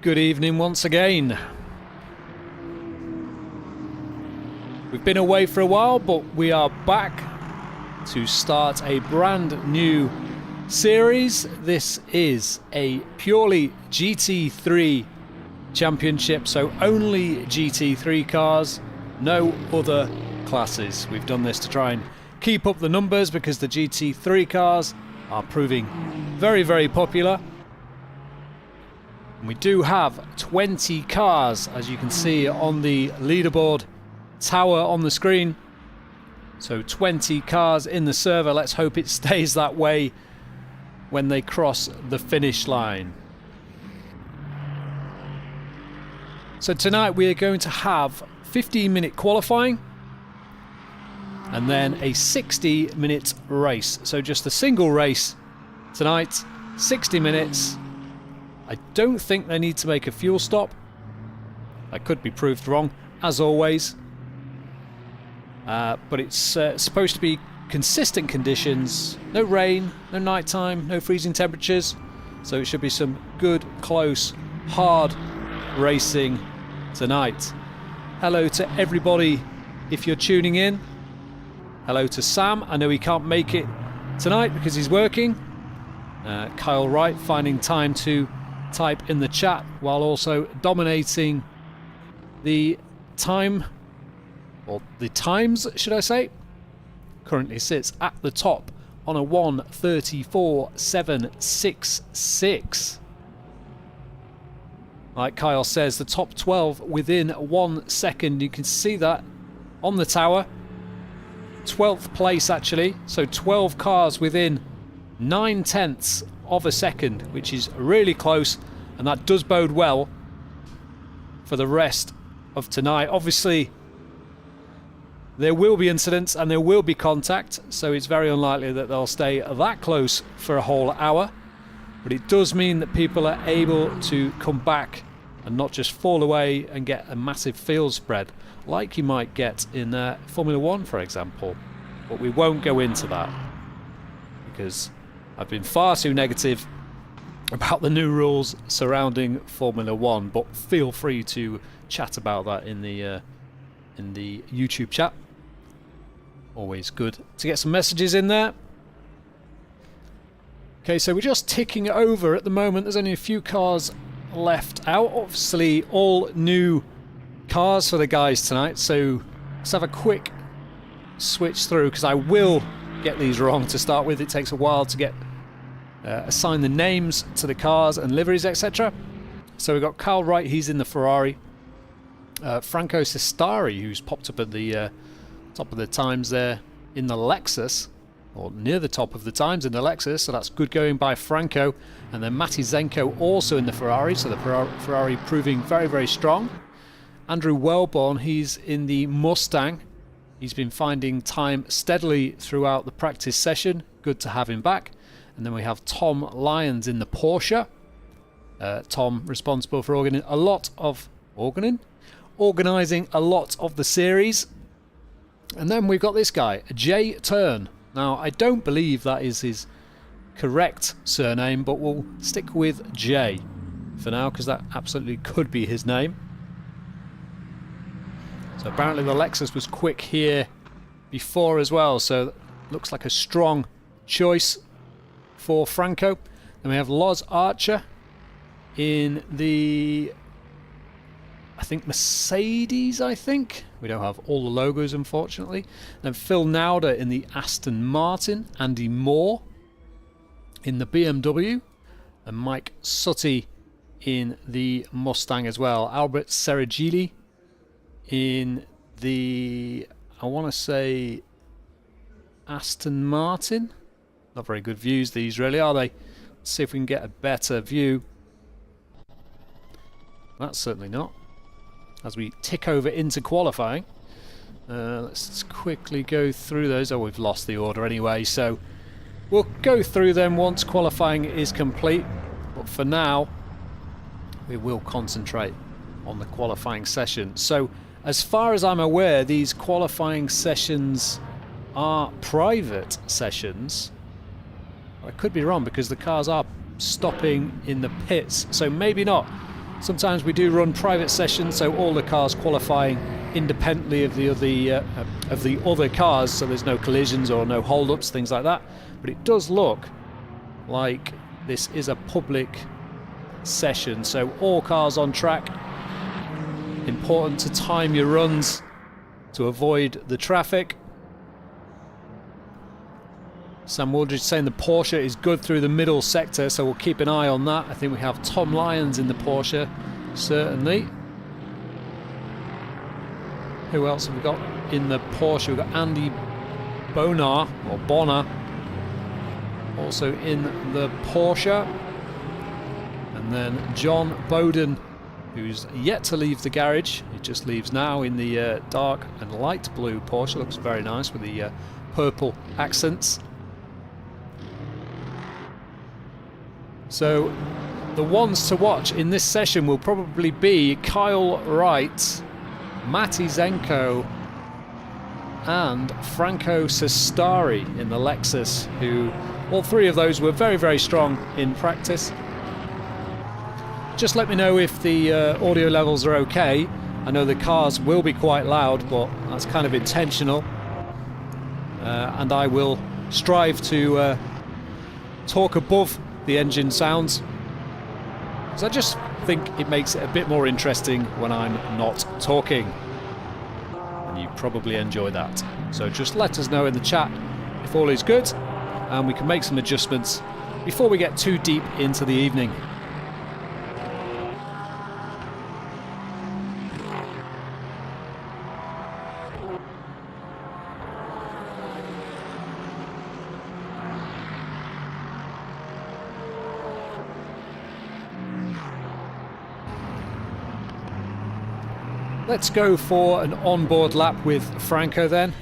Good evening once again. We've been away for a while, but we are back to start a brand new series. This is a purely GT3 championship, so only GT3 cars, no other classes. We've done this to try and keep up the numbers because the GT3 cars are proving very, very popular. And we do have 20 cars, as you can see on the leaderboard tower on the screen. So 20 cars in the server. Let's hope it stays that way when they cross the finish line. So tonight we are going to have 15-minute qualifying and then a 60-minute race. So just a single race tonight, 60 minutes. I don't think they need to make a fuel stop. I could be proved wrong, as always. But it's supposed to be consistent conditions. No rain, no nighttime, no freezing temperatures. So it should be some good, close, hard racing tonight. Hello to everybody if you're tuning in. Hello to Sam. I know he can't make it tonight because he's working. Kyle Wright finding time to type in the chat while also dominating the time, or the times should I say. Currently sits at the top on a 1:34.766. Like Kyle says, the top 12 within 1 second. You can see that on the tower. 12th place actually, so 12 cars within 9/10 of a second, which is really close, and that does bode well for the rest of tonight. Obviously there will be incidents and there will be contact, so it's very unlikely that they'll stay that close for a whole hour, but it does mean that people are able to come back and not just fall away and get a massive field spread like you might get in Formula 1 for example. But we won't go into that because I've been far too negative about the new rules surrounding Formula 1, but feel free to chat about that in the YouTube chat. Always good to get some messages in there. Okay, so we're just ticking over at the moment. There's only a few cars left out. Obviously, all new cars for the guys tonight. So let's have a quick switch through because I will get these wrong to start with. It takes a while to get assign the names to the cars and liveries, etc. So we've got Kyle Wright, he's in the Ferrari. Franco Sestari, who's popped up at the top of the times there in the Lexus, or near the top of the times in the Lexus, so that's good going by Franco. And then Matti Zenko also in the Ferrari, so the Ferrari proving very, very strong. Andrew Wellborn, he's in the Mustang. He's been finding time steadily throughout the practice session. Good to have him back. And then we have Tom Lyons in the Porsche. Tom responsible for organising a lot of the series. And then we've got this guy, Jay Turn. Now, I don't believe that is his correct surname, but we'll stick with Jay for now because that absolutely could be his name. So apparently the Lexus was quick here before as well, so looks like a strong choice for Franco. Then we have Loz Archer in the, I think, Mercedes, I think. We don't have all the logos, unfortunately. Then Phil Nauder in the Aston Martin. Andy Moore in the BMW. And Mike Sutty in the Mustang as well. Albert Seragili in the, I want to say, Aston Martin. Not very good views these really, are they? Let's see if we can get a better view. That's certainly not. As we tick over into qualifying, let's quickly go through those. Oh, we've lost the order anyway, so we'll go through them once qualifying is complete. But for now, we will concentrate on the qualifying session. So as far as I'm aware, these qualifying sessions are private sessions. I could be wrong because the cars are stopping in the pits, so maybe not. Sometimes we do run private sessions, so all the cars qualifying independently of the other cars, so there's no collisions or no hold-ups, things like that. But it does look like this is a public session, so all cars on track. Important to time your runs to avoid the traffic. Sam Wooldridge saying the Porsche is good through the middle sector, so we'll keep an eye on that. I think we have Tom Lyons in the Porsche, certainly. Who else have we got in the Porsche? We've got Andy Bonner, also in the Porsche. And then John Bowden, who's yet to leave the garage. He just leaves now in the dark and light blue Porsche. Looks very nice with the purple accents. So the ones to watch in this session will probably be Kyle Wright, Matti Zenko and Franco Sestari in the Lexus, who all three of those were very, very strong in practice. Just let me know if the audio levels are okay. I know the cars will be quite loud, but that's kind of intentional. And I will strive to talk above the engine sounds, because I just think it makes it a bit more interesting when I'm not talking. And you probably enjoy that. So just let us know in the chat if all is good, and we can make some adjustments before we get too deep into the evening. Let's go for an onboard lap with Franco then.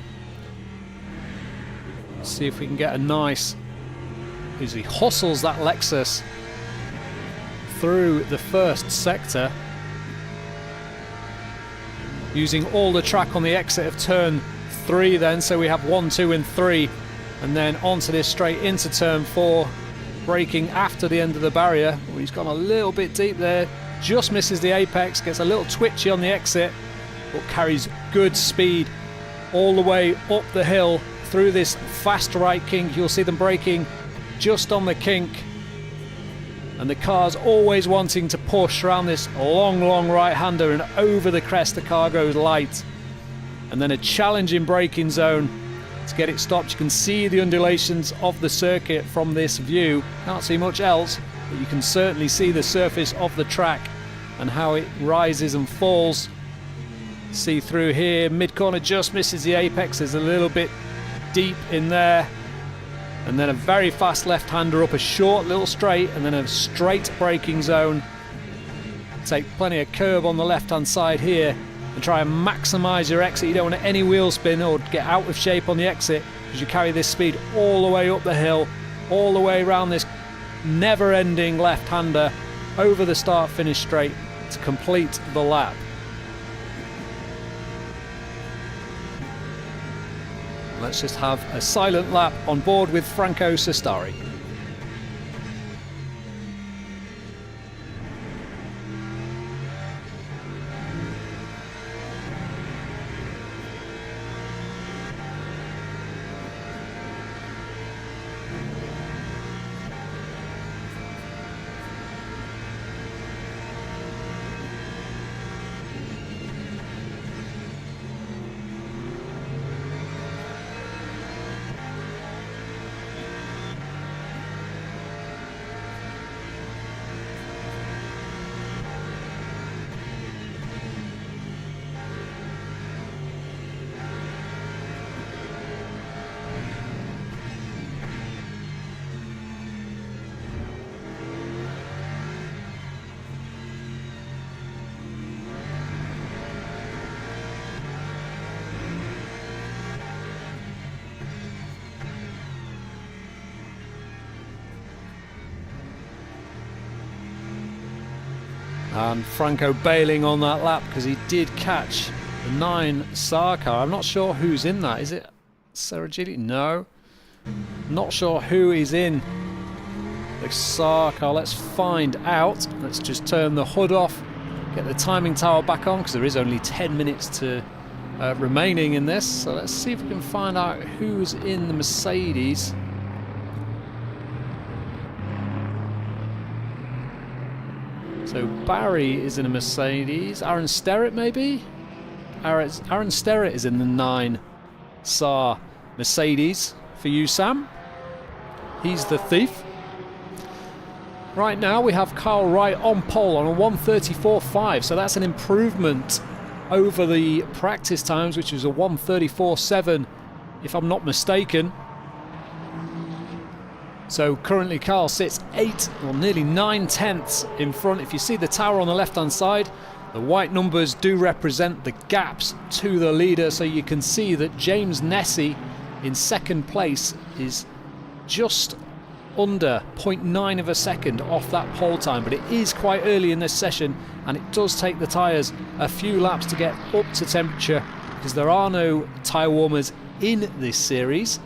See if we can get a nice, as he hustles that Lexus through the first sector, using all the track on the exit of turn 3 then, so we have 1, 2 and 3, and then onto this straight into turn 4, braking after the end of the barrier. Oh, he's gone a little bit deep there. Just misses the apex, gets a little twitchy on the exit, but carries good speed all the way up the hill through this fast right kink. You'll see them braking just on the kink, and the car's always wanting to push around this long right-hander, and over the crest the car goes light, and then a challenging braking zone to get it stopped. You can see the undulations of the circuit from this view. Can't see much else, but you can certainly see the surface of the track and how it rises and falls. See through here, mid-corner just misses the apex, there's a little bit deep in there, and then a very fast left-hander up a short little straight, and then a straight braking zone. Take plenty of curve on the left-hand side here and try and maximise your exit. You don't want any wheel spin or get out of shape on the exit, because you carry this speed all the way up the hill, all the way around this never-ending left-hander, over the start-finish straight to complete the lap. Let's just have a silent lap on board with Franco Sestari. And Franco bailing on that lap because he did catch the 9 SAR car. I'm not sure who's in that. Is it Seragili? No. Not sure who is in the SAR car. Let's find out. Let's just turn the hood off Get the timing tower back on because there is only 10 minutes to remaining in this. So let's see if we can find out who's in the Mercedes. So Barry is in a Mercedes. Aaron Sterrett maybe? Aaron Sterrett is in the 9 SAR Mercedes for you, Sam. He's the thief. Right now we have Kyle Wright on pole on a 1:34.5, so that's an improvement over the practice times, which was a 1:34.7 if I'm not mistaken. So currently Kyle sits 8 or nearly 9 tenths in front. If you see the tower on the left hand side, the white numbers do represent the gaps to the leader, so you can see that James Nessie in second place is just under 0.9 of a second off that pole time, but it is quite early in this session and it does take the tyres a few laps to get up to temperature because there are no tyre warmers in this series,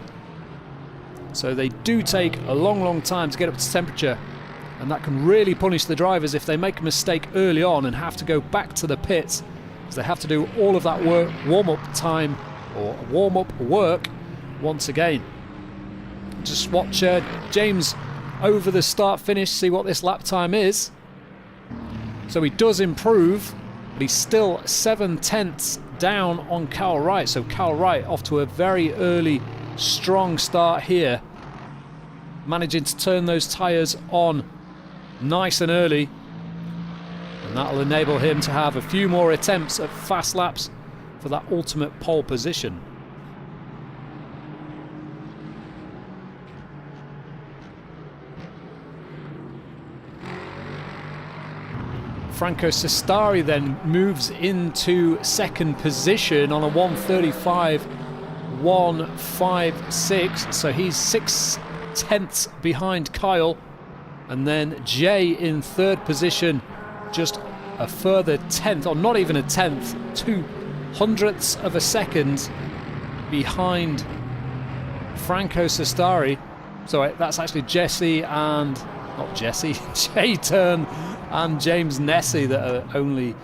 so they do take a long time to get up to temperature, and that can really punish the drivers if they make a mistake early on and have to go back to the pits, because they have to do all of that warm-up time or warm-up work once again. Just watch James over the start finish, see what this lap time is. So he does improve, but he's still 7 tenths down on Kyle Wright. So Kyle Wright off to a very early strong start here, managing to turn those tyres on nice and early, and that'll enable him to have a few more attempts at fast laps for that ultimate pole position. Franco Sestari then moves into second position on a 1:35.156, so he's 6 tenths behind Kyle, and then Jay in third position, just a further tenth, or not even a tenth, 0.02 of a second behind Franco Sestari. So that's actually Jay Turn and James Nessie that are only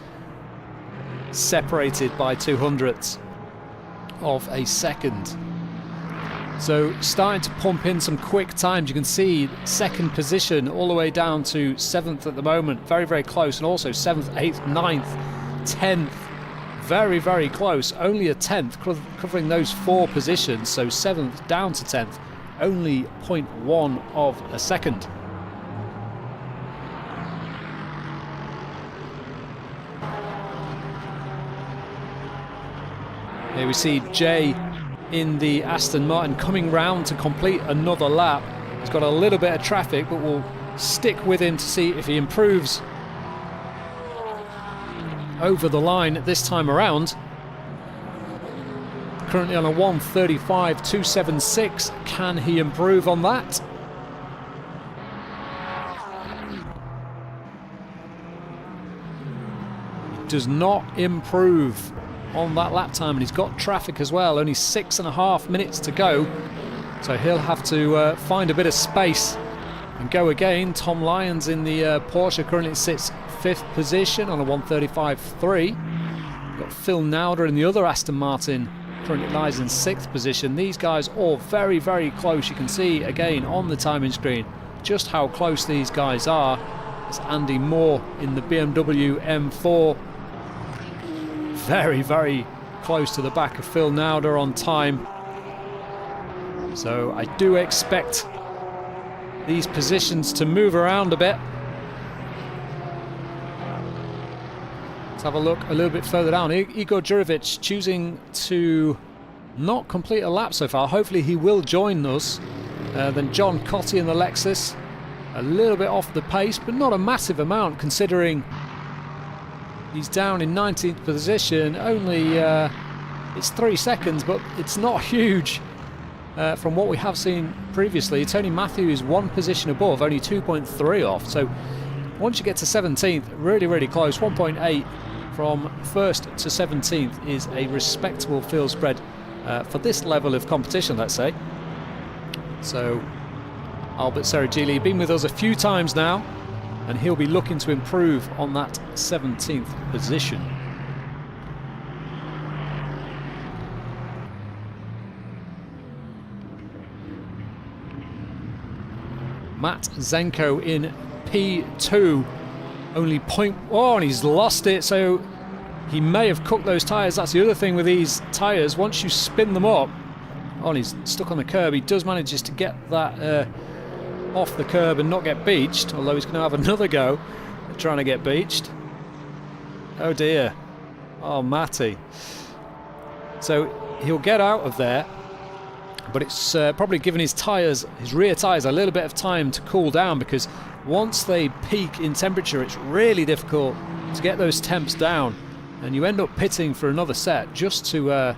separated by 0.02 of a second. So starting to pump in some quick times. You can see second position all the way down to 7th at the moment, very close, and also 7th, 8th, 9th, 10th, very close, only a tenth covering those 4 positions. So 7th down to 10th, only 0.1 of a second. Here we see Jay in the Aston Martin coming round to complete another lap. He's got a little bit of traffic, but we'll stick with him to see if he improves over the line this time around. Currently on a 1:35.276. Can he improve on that? He does not improve on that lap time, and he's got traffic as well. Only 6.5 minutes to go, so he'll have to find a bit of space and go again. Tom Lyons in the Porsche currently sits 5th position on a 1:35.3. Got Phil Nauder in the other Aston Martin, currently lies in 6th position. These guys all very close. You can see again on the timing screen just how close these guys are. It's Andy Moore in the BMW M4, very close to the back of Phil Nauder on time. So I do expect these positions to move around a bit. Let's have a look a little bit further down. Igor Jurovic choosing to not complete a lap so far. Hopefully he will join us. Then John Cotty in the Lexus, a little bit off the pace, but not a massive amount considering he's down in 19th position. Only it's 3 seconds, but it's not huge from what we have seen previously. Tony Matthew is 1 position above, only 2.3 off. So once you get to 17th, really close. 1.8 from 1st to 17th is a respectable field spread for this level of competition, let's say. So Albert Seragili, been with us a few times now, and he'll be looking to improve on that 17th position. Matt Zenko in P2, only and he's lost it, so he may have cooked those tyres. That's the other thing with these tyres, once you spin them up, and he's stuck on the curb. He does manage just to get that off the curb and not get beached, although he's going to have another go at trying to get beached. Oh dear. Oh, Matty. So he'll get out of there, but it's probably given his tyres, his rear tyres, a little bit of time to cool down, because once they peak in temperature, it's really difficult to get those temps down, and you end up pitting for another set just to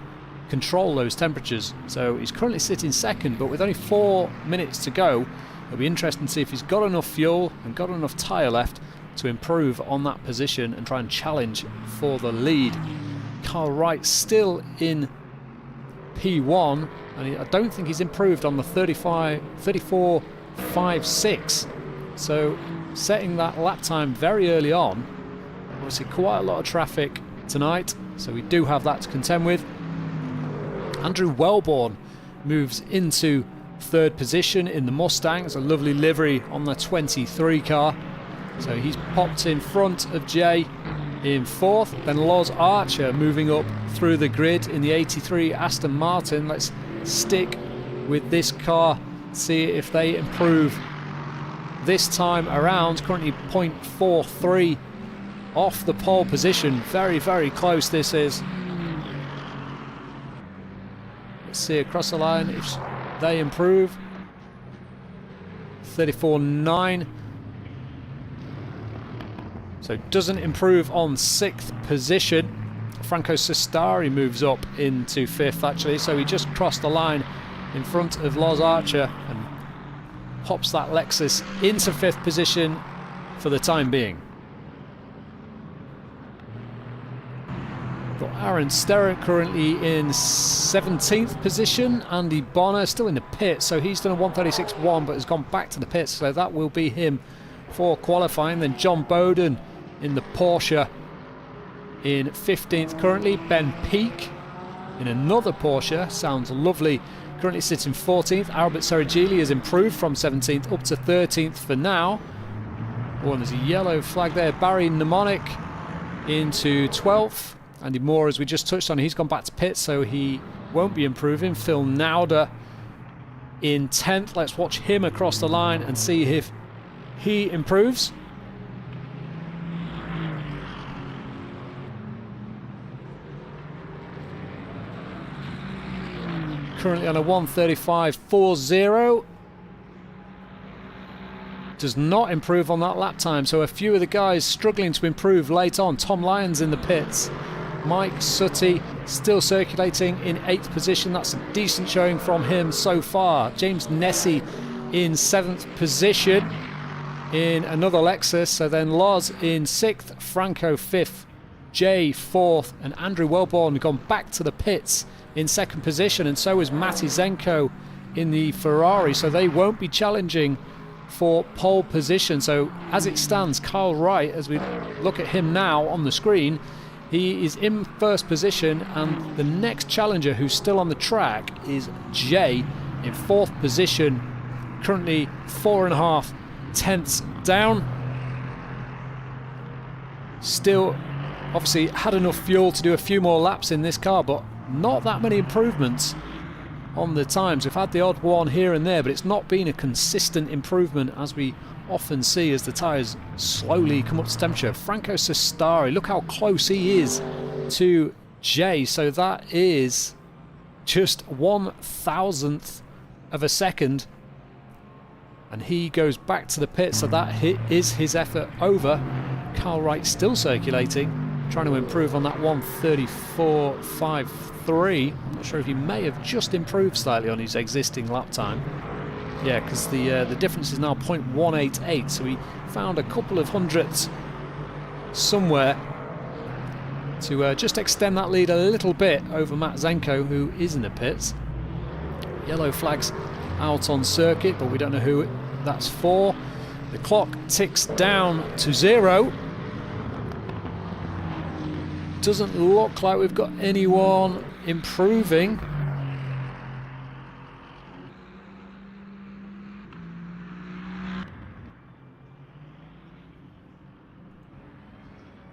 control those temperatures. So he's currently sitting second, but with only 4 minutes to go, it'll be interesting to see if he's got enough fuel and got enough tyre left to improve on that position and try and challenge for the lead. Carl Wright still in P1, and I don't think he's improved on the 34.56. So setting that lap time very early on. Obviously quite a lot of traffic tonight, so we do have that to contend with. Andrew Wellborn moves into third position in the Mustang. It's a lovely livery on the 23 car. So he's popped in front of Jay in fourth. Then Loz Archer moving up through the grid in the 83 Aston Martin. Let's stick with this car, see if they improve this time around. Currently 0.43 off the pole position. Very, very close this is. Let's see across the line if they improve. 34.9. So doesn't improve on 6th position. Franco Sestari moves up into 5th actually, so he just crossed the line in front of Loz Archer and pops that Lexus into 5th position for the time being. Got Aaron Sterrett currently in 17th position. Andy Bonner still in the pit, so he's done a 1:36.1 but has gone back to the pits, so that will be him for qualifying. Then John Bowden in the Porsche in 15th currently. Ben Peake in another Porsche, sounds lovely, currently sitting 14th. Albert Serigili has improved from 17th up to 13th for now. Oh, and there's a yellow flag there. Barry Mnemonic into 12th. Andy Moore, as we just touched on, he's gone back to pit, so he won't be improving. Phil Nauder in 10th. Let's watch him across the line and see if he improves. Currently on a 1:35.40. Does not improve on that lap time, so a few of the guys struggling to improve late on. Tom Lyons in the pits. Mike Sutty still circulating in 8th position. That's a decent showing from him so far. James Nessie in 7th position in another Lexus. So then Loz in 6th, Franco 5th, Jay 4th, and Andrew Wellborn gone back to the pits in 2nd position, and so is Matty Zenko in the Ferrari. So they won't be challenging for pole position. So as it stands, Kyle Wright, as we look at him now on the screen, he is in 1st position, and the next challenger who's still on the track is Jay in 4th position, currently 4.5 tenths down. Still obviously had enough fuel to do a few more laps in this car, but not that many improvements on the times. We've had the odd one here and there, but it's not been a consistent improvement as we often see as the tyres slowly come up to temperature. Franco Sestari, look how close he is to Jay. So that is just 1,000th of a second, and he goes back to the pit, so that is his effort over. Carl Wright still circulating, trying to improve on that 1:34.53. I'm not sure if he may have just improved slightly on his existing lap time. Yeah, because the difference is now 0.188, so he found a couple of hundredths somewhere to just extend that lead a little bit over Matt Zenko, who is in the pits. Yellow flags out on circuit, but we don't know who that's for. The clock ticks down to 0. Doesn't look like we've got anyone improving.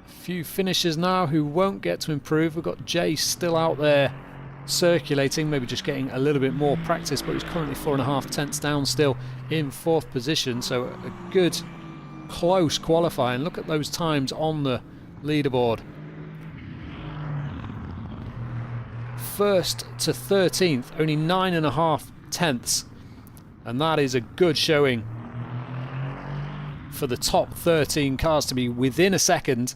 A few finishers now who won't get to improve. We've got Jay still out there circulating, maybe just getting a little bit more practice, but he's currently 4.5 tenths down still in 4th position, so a good close qualifying. Look at those times on the leaderboard. 1st to 13th, only 9.5 tenths, and that is a good showing for the top 13 cars to be within a second.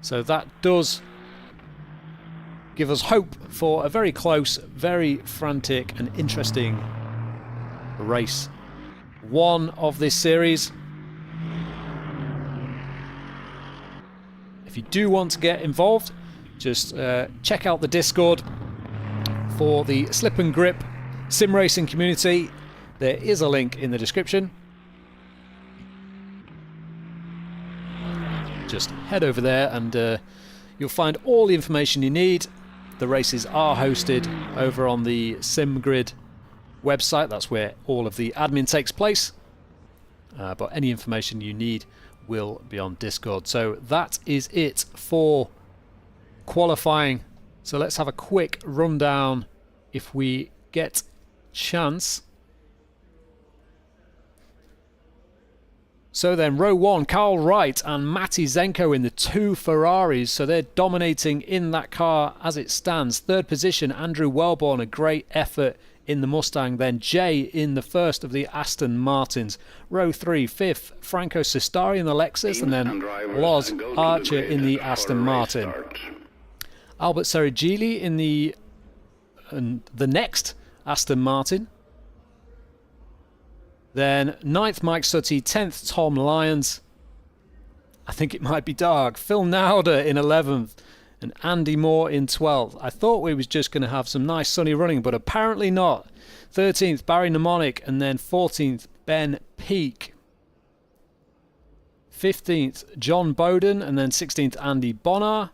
So that does give us hope for a very close, very frantic and interesting race 1 of this series. If you do want to get involved, just check out the Discord for the Slip and Grip sim racing community. There is a link in the description. Just head over there and you'll find all the information you need. The races are hosted over on the SimGrid website. That's where all of the admin takes place. But any information you need will be on Discord. So that is it for qualifying. So let's have a quick rundown if we get chance. So then, row 1, Carl Wright and Matti Zenko in the 2 Ferraris. So they're dominating in that car as it stands. 3rd position, Andrew Wellborn, a great effort in the Mustang. Then Jay in the 1st of the Aston Martins. Row 3, 5th, Franco Sestari in the Lexus. And then Loz Archer in the Aston Martin. Albert Serigili in the next Aston Martin. Then 9th, Mike Sutty. 10th, Tom Lyons. I think it might be dark. Phil Nauder in 11th. And Andy Moore in 12th. I thought we was just going to have some nice sunny running, but apparently not. 13th, Barry Mnemonic. And then 14th, Ben Peake. 15th, John Bowden. And then 16th, Andy Bonnar.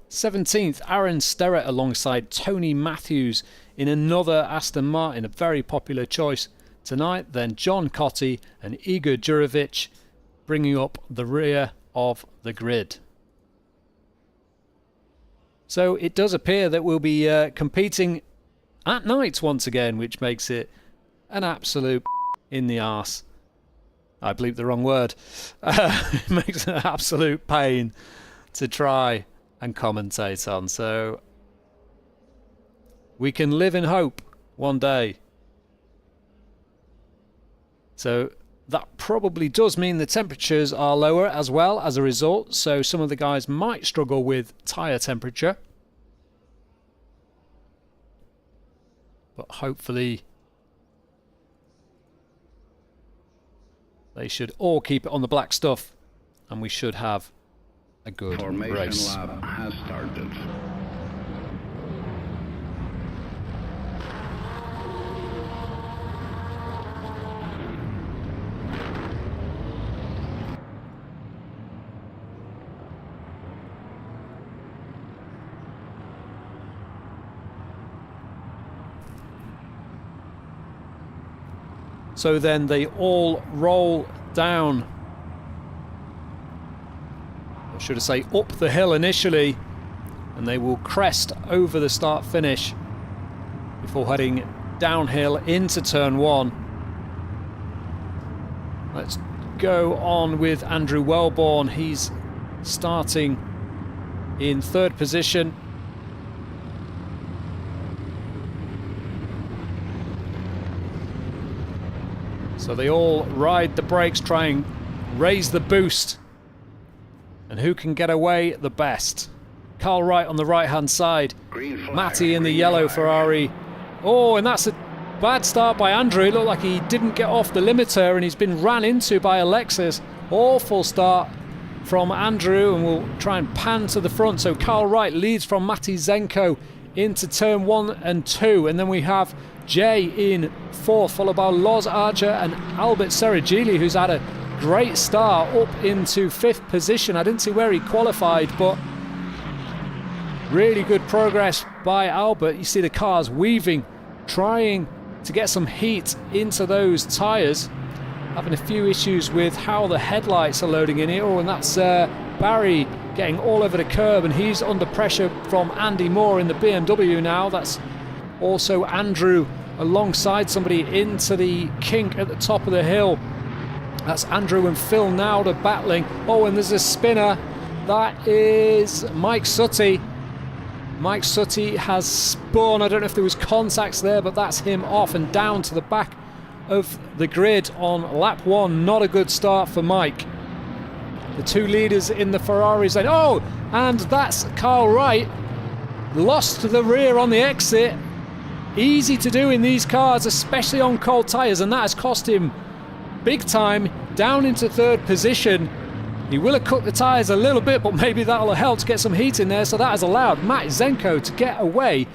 17th, Aaron Sterrett alongside Tony Matthews in another Aston Martin, a very popular choice tonight. Then John Cotty and Igor Jurovic bringing up the rear of the grid. So it does appear that we'll be competing at night once again, which makes it an absolute in the arse. I bleeped the wrong word. It makes it an absolute pain to try and commentate on. So we can live in hope one day. So that probably does mean the temperatures are lower as well as a result. So some of the guys might struggle with tyre temperature. But hopefully they should all keep it on the black stuff and we should have a good race. Lap has started. So then they all roll down, or should I say up the hill initially, and they will crest over the start finish before heading downhill into turn 1. Let's go on with Andrew Wellborn. He's starting in 3rd position. So they all ride the brakes, try and raise the boost. And who can get away the best? Carl Wright on the right-hand side. Matty in the yellow Ferrari. Oh, and that's a bad start by Andrew. It looked like he didn't get off the limiter and he's been ran into by Alexis. Awful start from Andrew, and we'll try and pan to the front. So Carl Wright leads from Matti Zenko into turn 1 and 2, and then we have Jay in 4th, followed by Los Archer and Albert Seragili, who's had a great start up into 5th position. I didn't see where he qualified, but really good progress by Albert. You see the cars weaving, trying to get some heat into those tyres. Having a few issues with how the headlights are loading in here. Oh, and that's Barry getting all over the curb, and he's under pressure from Andy Moore in the BMW now. That's also Andrew alongside somebody into the kink at the top of the hill. That's Andrew and Phil Nauder battling. Oh, and there's a spinner. That is Mike Sutty. Mike Sutty has spun. I don't know if there was contacts there, but that's him off and down to the back of the grid on lap 1. Not a good start for Mike. The two leaders in the Ferraris. Oh, and that's Kyle Wright. Lost the rear on the exit. Easy to do in these cars, especially on cold tyres, and that has cost him big time, down into 3rd position. He will have cut the tyres a little bit, but maybe that'll help to get some heat in there. So that has allowed Matt Zenko to get away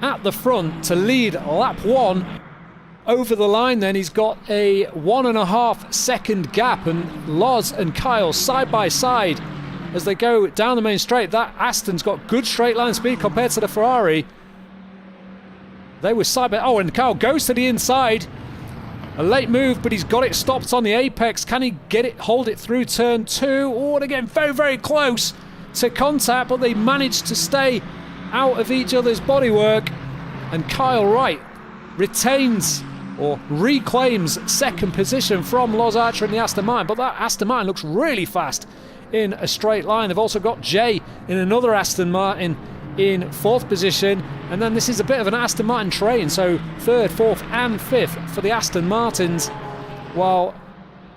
at the front to lead lap 1. Over the line then, he's got a 1.5 second gap, and Loz and Kyle side by side as they go down the main straight. That Aston's got good straight line speed compared to the Ferrari. They were side by... Oh, and Kyle goes to the inside. A late move, but he's got it stopped on the apex. Can he get it, hold it through turn 2? Oh, and again, very, very close to contact, but they managed to stay out of each other's bodywork. And Kyle Wright retains or reclaims 2nd position from Los Archer in the Aston Martin. But that Aston Martin looks really fast in a straight line. They've also got Jay in another Aston Martin in 4th position, and then this is a bit of an Aston Martin train, so 3rd, 4th and 5th for the Aston Martins, while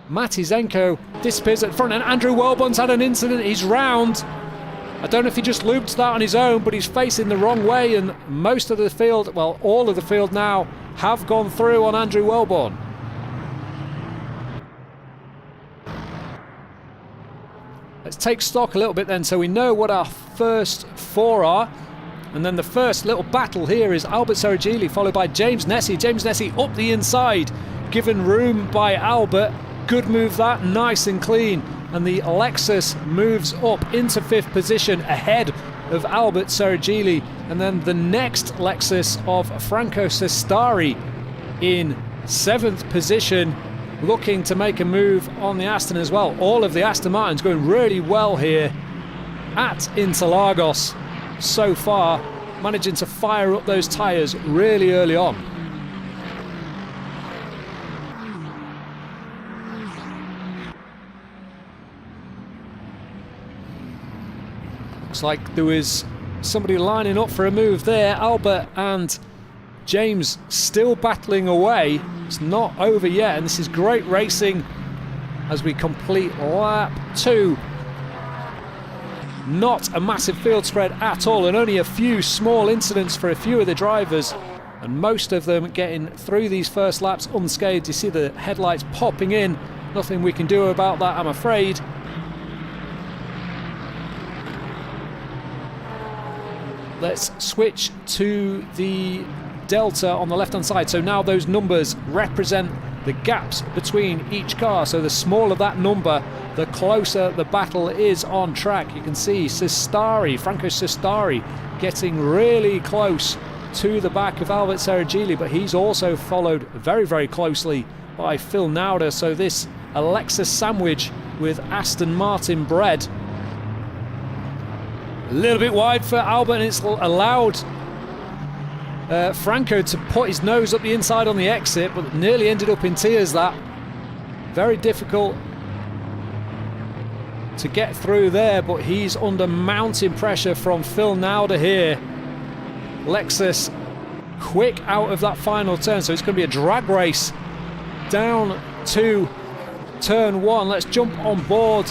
Matty Zenko disappears at the front. And Andrew Welbon's had an incident. He's round. I don't know if he just looped that on his own, but he's facing the wrong way, and most of the field, well, all of the field now have gone through on Andrew Welbon. Let's take stock a little bit then, so we know what our first 4 are. And then the first little battle here is Albert Seragili, followed by James Nessie. James Nessie up the inside, given room by Albert. Good move that, nice and clean. And the Lexus moves up into 5th position ahead of Albert Seragili. And then the next Lexus of Franco Sestari in 7th position, looking to make a move on the Aston as well. All of the Aston Martins going really well here at Interlagos so far, managing to fire up those tyres really early on. Looks like there was somebody lining up for a move there. Albert and James still battling away. It's not over yet, and this is great racing as we complete lap 2. Not a massive field spread at all, and only a few small incidents for a few of the drivers, and most of them getting through these first laps unscathed. You see the headlights popping in. Nothing we can do about that, I'm afraid. Let's switch to the Delta on the left hand side. So now those numbers represent the gaps between each car. So the smaller that number, the closer the battle is on track. You can see Sestari, Franco Sestari, getting really close to the back of Albert Seragili, but he's also followed very, very closely by Phil Nauder. So this Alexa sandwich with Aston Martin bread. A little bit wide for Albert, and it's allowed Franco to put his nose up the inside on the exit, but nearly ended up in tears. That very difficult to get through there, but he's under mounting pressure from Phil Nauder here. Lexus quick out of that final turn, so it's going to be a drag race down to turn 1. Let's jump on board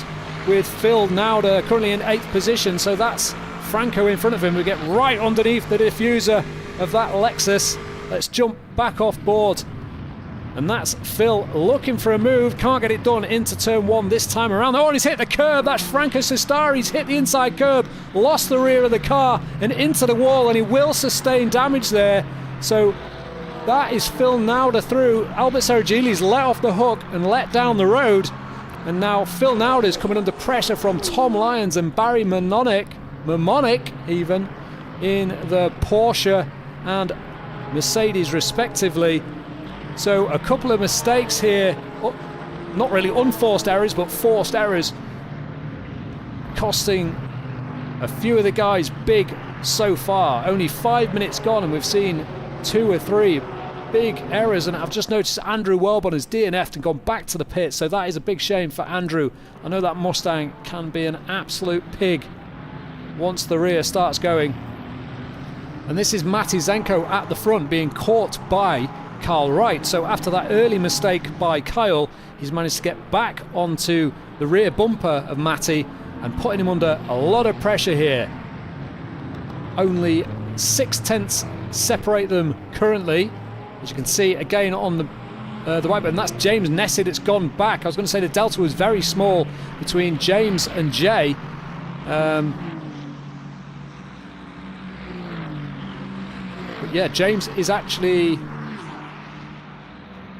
with Phil Nauder, currently in 8th position, so that's Franco in front of him. We get right underneath the diffuser of that Lexus. Let's jump back off board And that's Phil looking for a move. Can't get it done into turn 1 this time around. Oh, and he's hit the curb. That's Franco Sestari. He's hit the inside curb, lost the rear of the car and into the wall, and he will sustain damage there. So that is Phil Nauda through. Albert Seragili's let off the hook and let down the road. And now Phil Nauda is coming under pressure from Tom Lyons and Barry Mamonic even, in the Porsche and Mercedes respectively. So a couple of mistakes here, not really unforced errors, but forced errors, costing a few of the guys big so far. Only 5 minutes gone and we've seen 2 or 3 big errors, and I've just noticed Andrew Welbon has DNF'd and gone back to the pit, so that is a big shame for Andrew. I know that Mustang can be an absolute pig once the rear starts going. And this is Matti Zenko at the front being caught by Carl Wright. So after that early mistake by Kyle, he's managed to get back onto the rear bumper of Matti and putting him under a lot of pressure here. Only 6/10 separate them currently, as you can see again on the white button. That's James Nessie that's gone back. I was going to say the delta was very small between James and Jay. But yeah, James is actually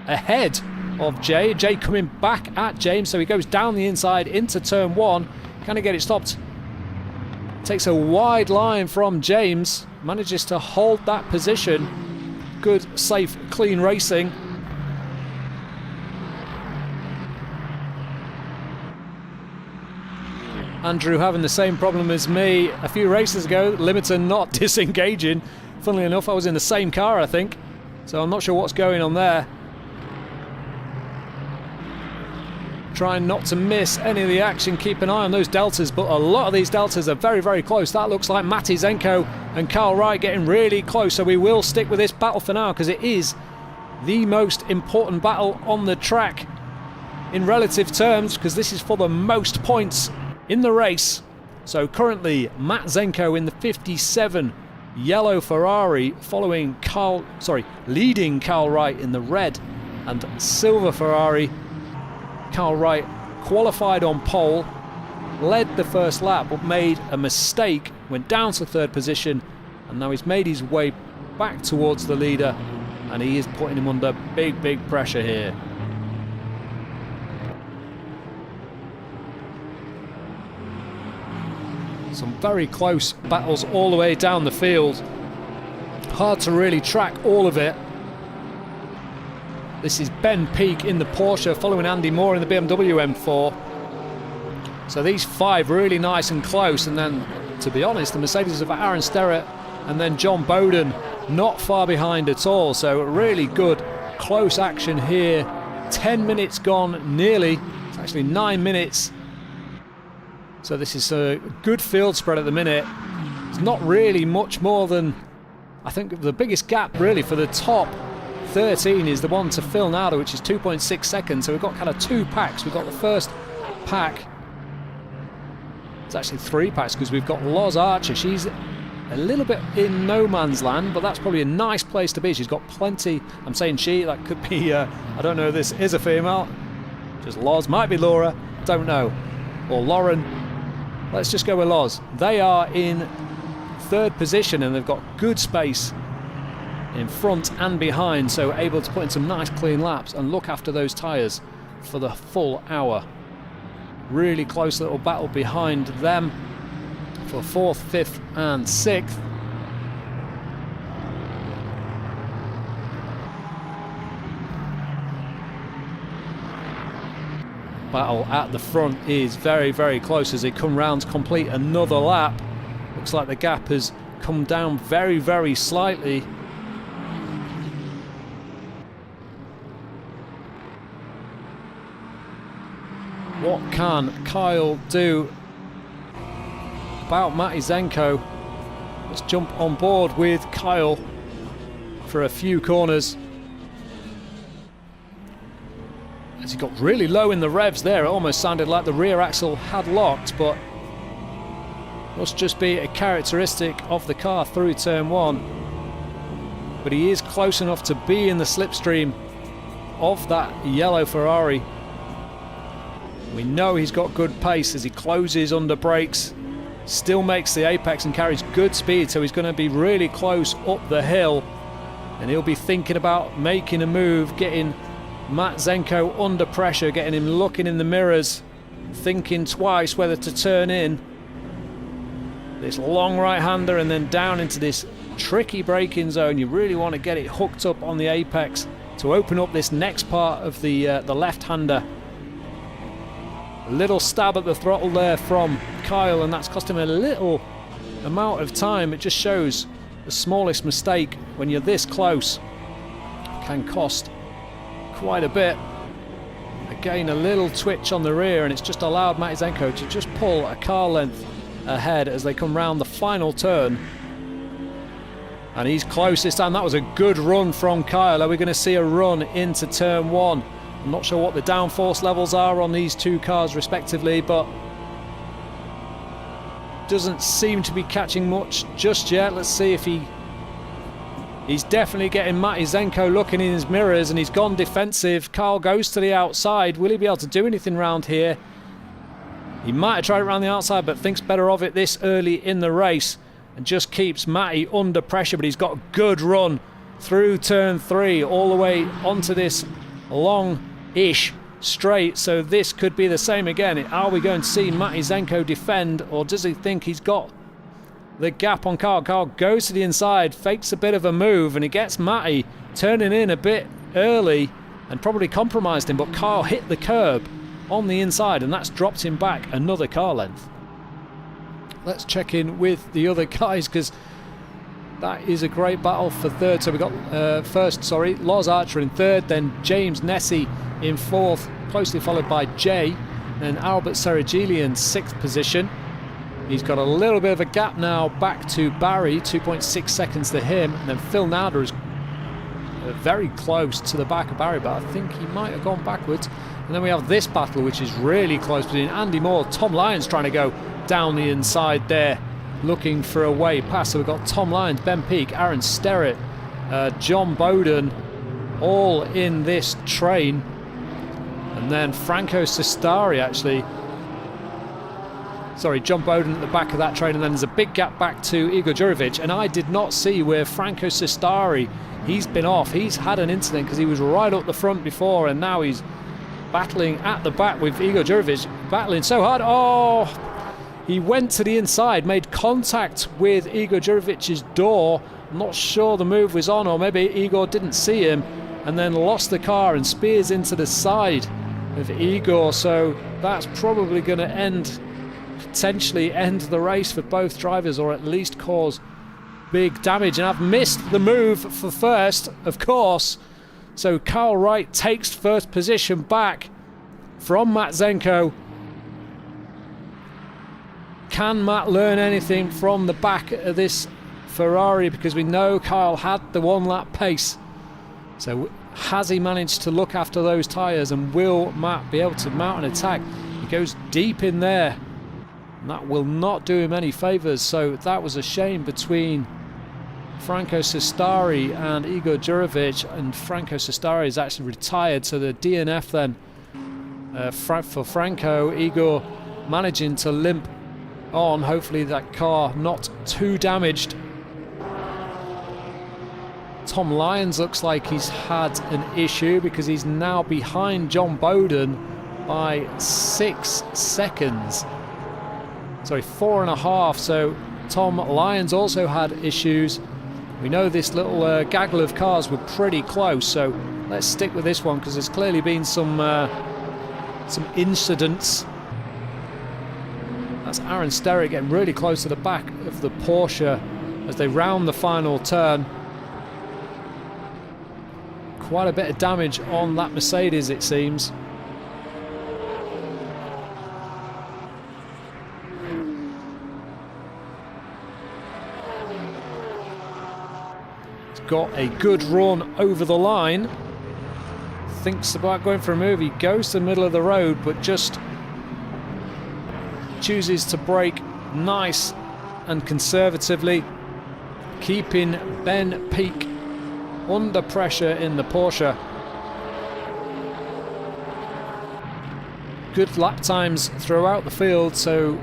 ahead of Jay. Jay coming back at James, so he goes down the inside into turn 1. Can he get it stopped? Takes a wide line from James, manages to hold that position. Good, safe, clean racing. Andrew having the same problem as me a few races ago, limiter not disengaging. Funnily enough, I was in the same car, I think, so I'm not sure what's going on there. Trying not to miss any of the action, keep an eye on those deltas, but a lot of these deltas are very, very close. That looks like Matti Zenko and Carl Wright getting really close, so we will stick with this battle for now because it is the most important battle on the track in relative terms, because this is for the most points in the race. So currently Matt Zenko in the 57 yellow Ferrari, leading Carl Wright in the red and silver Ferrari. Carl Wright qualified on pole, led the first lap but made a mistake, went down to 3rd position, and now he's made his way back towards the leader, and he is putting him under big, big pressure here. Some very close battles all the way down the field. Hard to really track all of it. This is Ben Peake in the Porsche following Andy Moore in the BMW M4. So these 5 really nice and close, and then, to be honest, the Mercedes of Aaron Sterrett and then John Bowden not far behind at all. So really good close action here. 10 minutes gone nearly. It's actually 9 minutes. So this is a good field spread at the minute. It's not really much more than, I think the biggest gap really for the top 13 is the one to Phil Nauda, which is 2.6 seconds. So we've got kind of 2 packs. We've got the first pack. It's actually 3 packs because we've got Loz Archer. She's a little bit in no man's land, but that's probably a nice place to be. She's got plenty. I'm saying she, that could be, I don't know if this is a female. Just Loz, might be Laura, don't know. Or Lauren. Let's just go with Loz. They are in 3rd position and they've got good space in front and behind, so able to put in some nice clean laps and look after those tyres for the full hour. Really close little battle behind them for 4th, 5th and 6th. Battle at the front is very, very close as they come round to complete another lap. Looks like the gap has come down very, very slightly. What can Kyle do about Matti Zenko? Let's jump on board with Kyle for a few corners. As he got really low in the revs there, it almost sounded like the rear axle had locked, but must just be a characteristic of the car through turn 1. But he is close enough to be in the slipstream of that yellow Ferrari. We know he's got good pace as he closes under brakes, still makes the apex and carries good speed, so he's going to be really close up the hill, and he'll be thinking about making a move, getting Matt Zenko under pressure, getting him looking in the mirrors, thinking twice whether to turn in this long right-hander and then down into this tricky braking zone. You really want to get it hooked up on the apex to open up this next part of the left-hander. A little stab at the throttle there from Kyle, and that's cost him a little amount of time. It just shows the smallest mistake when you're this close can cost quite a bit. Again, a little twitch on the rear, and it's just allowed Matty Zenko to just pull a car length ahead as they come round the final turn. And he's close this time. That was a good run from Kyle. Are we going to see a run into turn one? I'm not sure what the downforce levels are on these two cars respectively, but doesn't seem to be catching much just yet. Let's see if he's definitely getting Matty Zenko looking in his mirrors, and he's gone defensive. Kyle goes to the outside. Will he be able to do anything round here? He might have tried it around the outside, but thinks better of it this early in the race and just keeps Matty under pressure. But he's got a good run through turn three all the way onto this long-ish straight, so this could be the same again. Are we going to see Matty Zenko defend, or does he think he's got the gap on Kyle? Kyle goes to the inside, fakes a bit of a move, and he gets Matty turning in a bit early and probably compromised him, but Kyle hit the curb on the inside, and that's dropped him back another car length. Let's check in with the other guys, because that is a great battle for third. So we got Loz Archer in third, then James Nessie in fourth, closely followed by Jay, and Albert Serigili in sixth position. He's got a little bit of a gap now back to Barry, 2.6 seconds to him, and then Phil Nada is very close to the back of Barry, but I think he might have gone backwards. And then we have this battle, which is really close between Andy Moore, Tom Lyons trying to go down the inside there, looking for a way past. So we've got Tom Lyons, Ben Peake, Aaron Sterrett, John Bowden, all in this train. And then Franco Sestari actually, sorry, John Bowden at the back of that train, and then there's a big gap back to Igor Jurovic. And I did not see where Franco Sestari, he's been off. He's had an incident because he was right up the front before, and now he's battling at the back with Igor Jurovic, battling so hard. Oh, he went to the inside, made contact with Igor Jurovic's door. I'm not sure the move was on, or maybe Igor didn't see him, and then lost the car and spears into the side of Igor. So that's probably going to potentially end the race for both drivers, or at least cause big damage. And I've missed the move for first, of course. So Kyle Wright takes first position back from Matt Zenko. Can Matt learn anything from the back of this Ferrari? Because we know Kyle had the one lap pace. So has he managed to look after those tyres, and will Matt be able to mount an attack? He goes deep in there, and that will not do him any favours. So that was a shame between Franco Sestari and Igor Jurovic, and Franco Sestari is actually retired, so the DNF then for Franco. Igor managing to limp on, hopefully that car not too damaged. Tom Lyons looks like he's had an issue, because he's now behind John Bowden by 6 seconds. Sorry, 4.5. So Tom Lyons also had issues. We know this little gaggle of cars were pretty close, so let's stick with this one, because there's clearly been some incidents. That's Aaron Sterrett getting really close to the back of the Porsche as they round the final turn. Quite a bit of damage on that Mercedes, it seems. Got a good run over the line. Thinks about going for a move. He goes to the middle of the road, but just chooses to brake nice and conservatively, keeping Ben Peake under pressure in the Porsche. good lap times throughout the field. So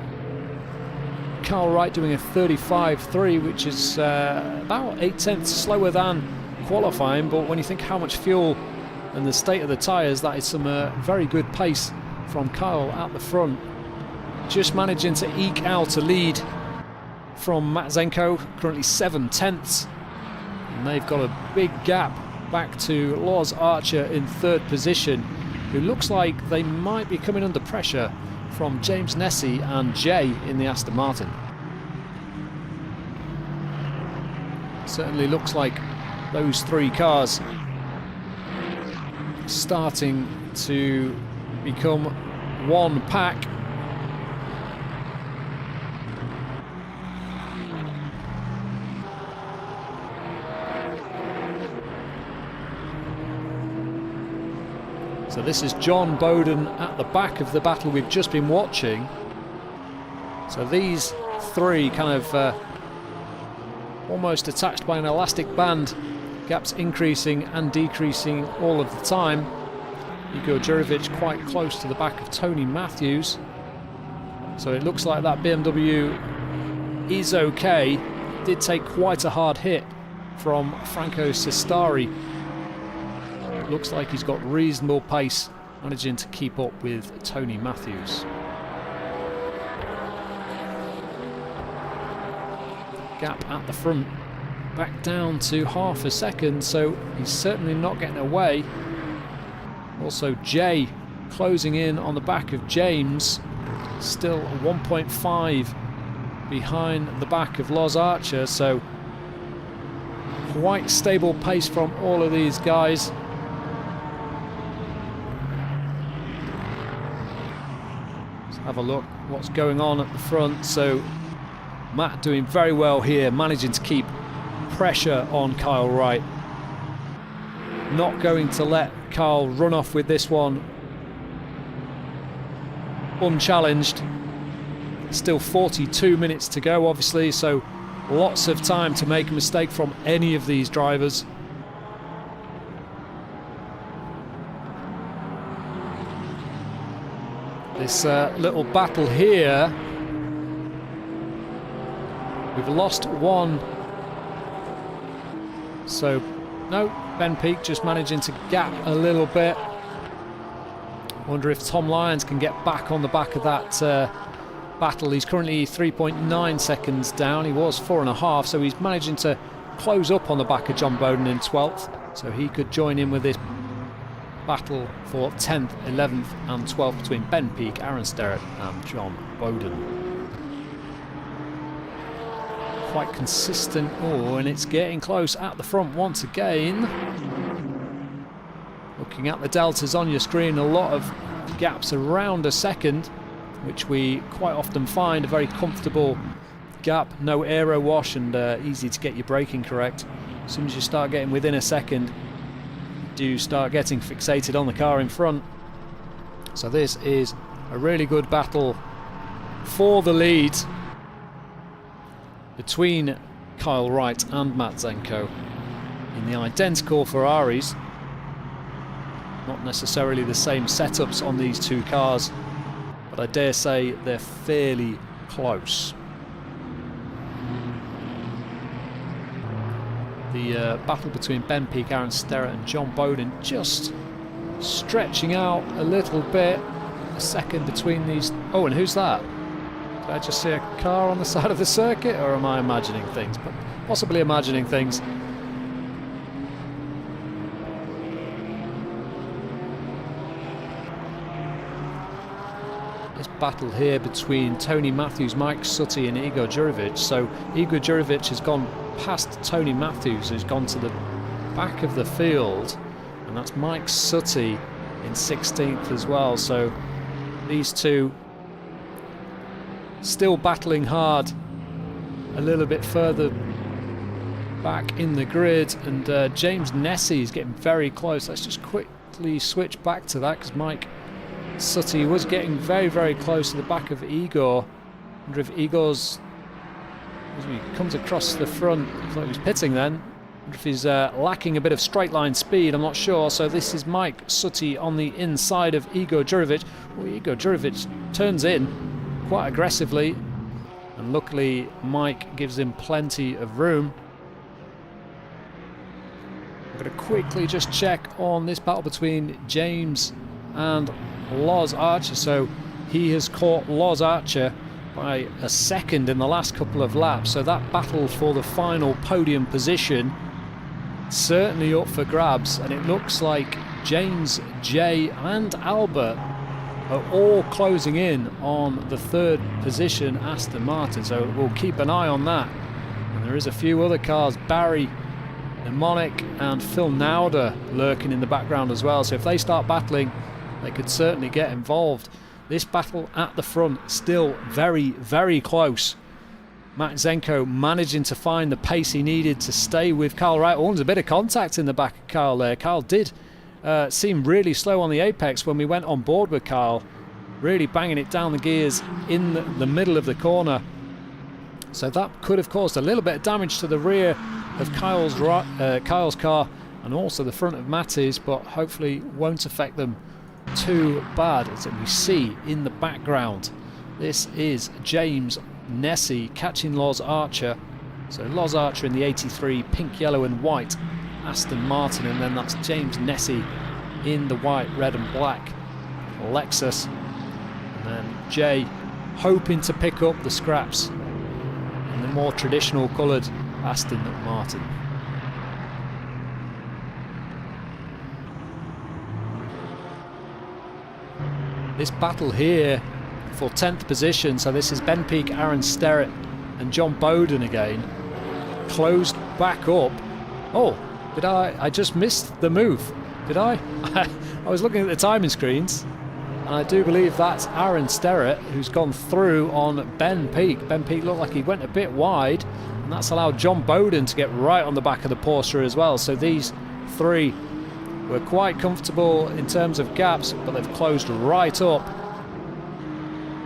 Kyle Wright doing a 35.3, which is about 0.8 slower than qualifying, but when you think how much fuel and the state of the tyres, that is some very good pace from Kyle at the front. Just managing to eke out a lead from Matzenko, currently 7/10, and they've got a big gap back to Loz Archer in third position, who looks like they might be coming under pressure from James Nessie and Jay in the Aston Martin. Certainly looks like those three cars starting to become one pack. So this is John Bowden at the back of the battle we've just been watching. So these three kind of almost attached by an elastic band, gaps increasing and decreasing all of the time. Igor Jurovic quite close to the back of Tony Matthews. So it looks like that BMW is okay. Did take quite a hard hit from Franco Sestari. It looks like he's got reasonable pace, managing to keep up with Tony Matthews. Gap at the front back down to half a second, so he's certainly not getting away. Also Jay closing in on the back of James, still 1.5 behind the back of Loz Archer, so quite stable pace from all of these guys. Let's have a look what's going on at the front. So Matt doing very well here, managing to keep pressure on Kyle Wright. Not going to let Kyle run off with this one unchallenged. Still 42 minutes to go, obviously, so lots of time to make a mistake from any of these drivers. This little battle here. We've lost one. So, no, Ben Peake just managing to gap a little bit. Wonder if Tom Lyons can get back on the back of that battle. He's currently 3.9 seconds down. He was 4.5, so he's managing to close up on the back of John Bowden in 12th. So he could join in with this battle for 10th, 11th and 12th between Ben Peake, Aaron Sterrett and John Bowden. Quite consistent. Oh, and it's getting close at the front once again. Looking at the deltas on your screen, a lot of gaps around a second, which we quite often find a very comfortable gap, no aero wash, and easy to get your braking correct. As soon as you start getting within a second, you do start getting fixated on the car in front. So this is a really good battle for the lead between Kyle Wright and Matt Zenko in the identical Ferraris. Not necessarily the same setups on these two cars, but I dare say they're fairly close. The battle between Ben Peake, Aaron Sterrett and John Bowden just stretching out a little bit. A second between these. Oh, and who's that? Did I just see a car on the side of the circuit, or am I imagining things? But possibly imagining things. This battle here between Tony Matthews, Mike Sutty and Igor Jurovic. So Igor Jurovic has gone past Tony Matthews, who's gone to the back of the field, and that's Mike Sutty in 16th as well. So these two still battling hard a little bit further back in the grid, and James Nessie is getting very close. Let's just quickly switch back to that, because Mike Sutty was getting very, very close to the back of Igor. I wonder if Igor's, as he comes across the front, I thought he was pitting then. If he's lacking a bit of straight line speed, I'm not sure. So this is Mike Sutty on the inside of Igor Djurjevic. Well, Igor Djurjevic turns in quite aggressively, and luckily Mike gives him plenty of room. I'm going to quickly just check on this battle between James and Loz Archer. So he has caught Loz Archer by a second in the last couple of laps. So that battle for the final podium position certainly up for grabs, and it looks like James, Jay and Albert are all closing in on the third position Aston Martin, so we'll keep an eye on that. And there is a few other cars, Barry, Mnemonic and Phil Nauder lurking in the background as well, so if they start battling they could certainly get involved. This battle at the front still very, very close. Matt Zenko managing to find the pace he needed to stay with Kyle Wright. Oh, there's a bit of contact in the back of Kyle there. Kyle did seem really slow on the apex when we went on board with Kyle. Really banging it down the gears in the middle of the corner. So that could have caused a little bit of damage to the rear of Kyle's car and also the front of Matty's, but hopefully won't affect them too bad. As we see in the background, this is James Nessie catching Loz Archer. So Loz Archer in the 83 pink, yellow and white Aston Martin, and then that's James Nessie in the white, red and black Lexus, and then Jay hoping to pick up the scraps in the more traditional coloured Aston Martin. This battle here for 10th position, so this is Ben Peake, Aaron Sterrett and John Bowden again, closed back up. Oh, did I just missed the move, did I? I was looking at the timing screens and I do believe that's Aaron Sterrett who's gone through on Ben Peake. Ben Peake looked like he went a bit wide, and that's allowed John Bowden to get right on the back of the Porsche as well. So these three were quite comfortable in terms of gaps, but they've closed right up.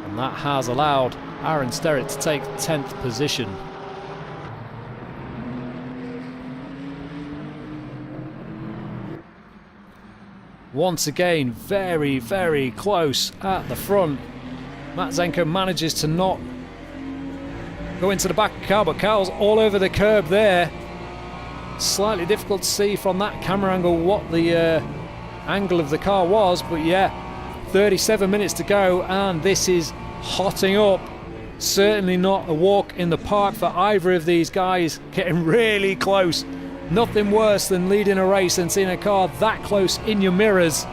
And that has allowed Aaron Sterrett to take 10th position. Once again, very, very close at the front. Matt Zenko manages to not go into the back of the car, but Carl's all over the curb there. Slightly difficult to see from that camera angle what the angle of the car was, but yeah, 37 minutes to go and this is hotting up. Certainly not a walk in the park for either of these guys, getting really close. Nothing worse than leading a race and seeing a car that close in your mirrors.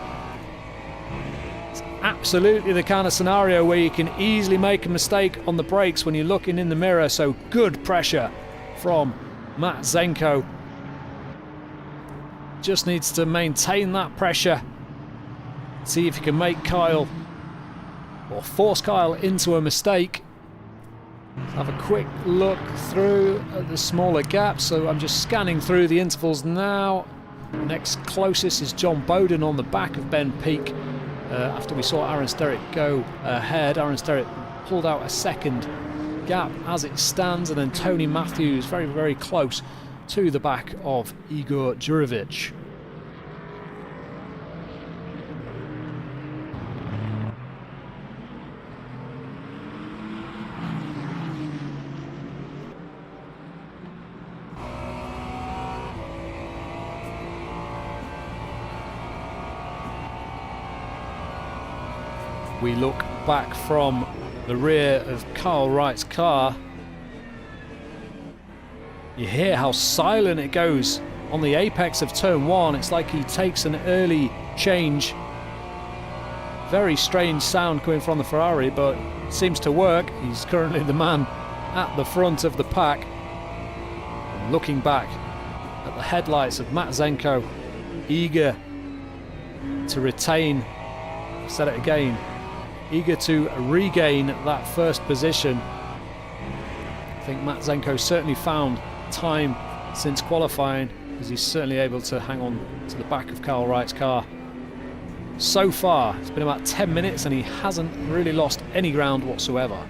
It's absolutely the kind of scenario where you can easily make a mistake on the brakes when you're looking in the mirror, so good pressure from Matt Zenko. Just needs to maintain that pressure. See if he can make Kyle, or force Kyle into a mistake. Let's have a quick look through at the smaller gaps. So I'm just scanning through the intervals now. Next closest is John Bowden on the back of Ben Peake. After we saw Aaron Sterrett go ahead, Aaron Sterrett pulled out a second gap as it stands, and then Tony Matthews very, very close to the back of Igor Djurjevic. We look back from the rear of Kyle Wright's car. You hear how silent it goes on the apex of turn one. It's like he takes an early change. Very strange sound coming from the Ferrari, but it seems to work. He's currently the man at the front of the pack. And looking back at the headlights of Matt Zenko, eager to retain, I've said it again, eager to regain that first position. I think Matt Zenko certainly found time since qualifying, because he's certainly able to hang on to the back of Kyle Wright's car. So far, it's been about 10 minutes and he hasn't really lost any ground whatsoever.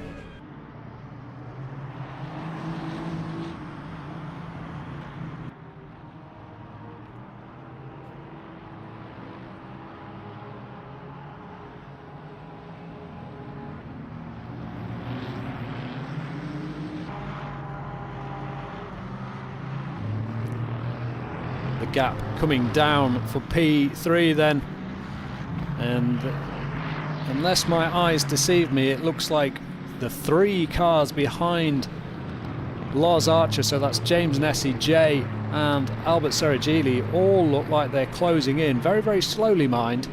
gap coming down for P3 then. And unless my eyes deceive me, it looks like the 3 cars behind Loz Archer, so that's James Nessie, Jay and Albert Seragili, all look like they're closing in very, very slowly, mind,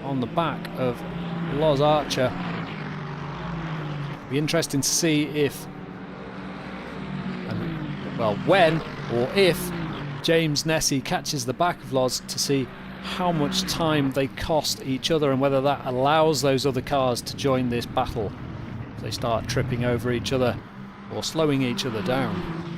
on the back of Loz Archer. Be interesting to see if, well, when or if James Nessie catches the back of Loz, to see how much time they cost each other and whether that allows those other cars to join this battle if they start tripping over each other or slowing each other down.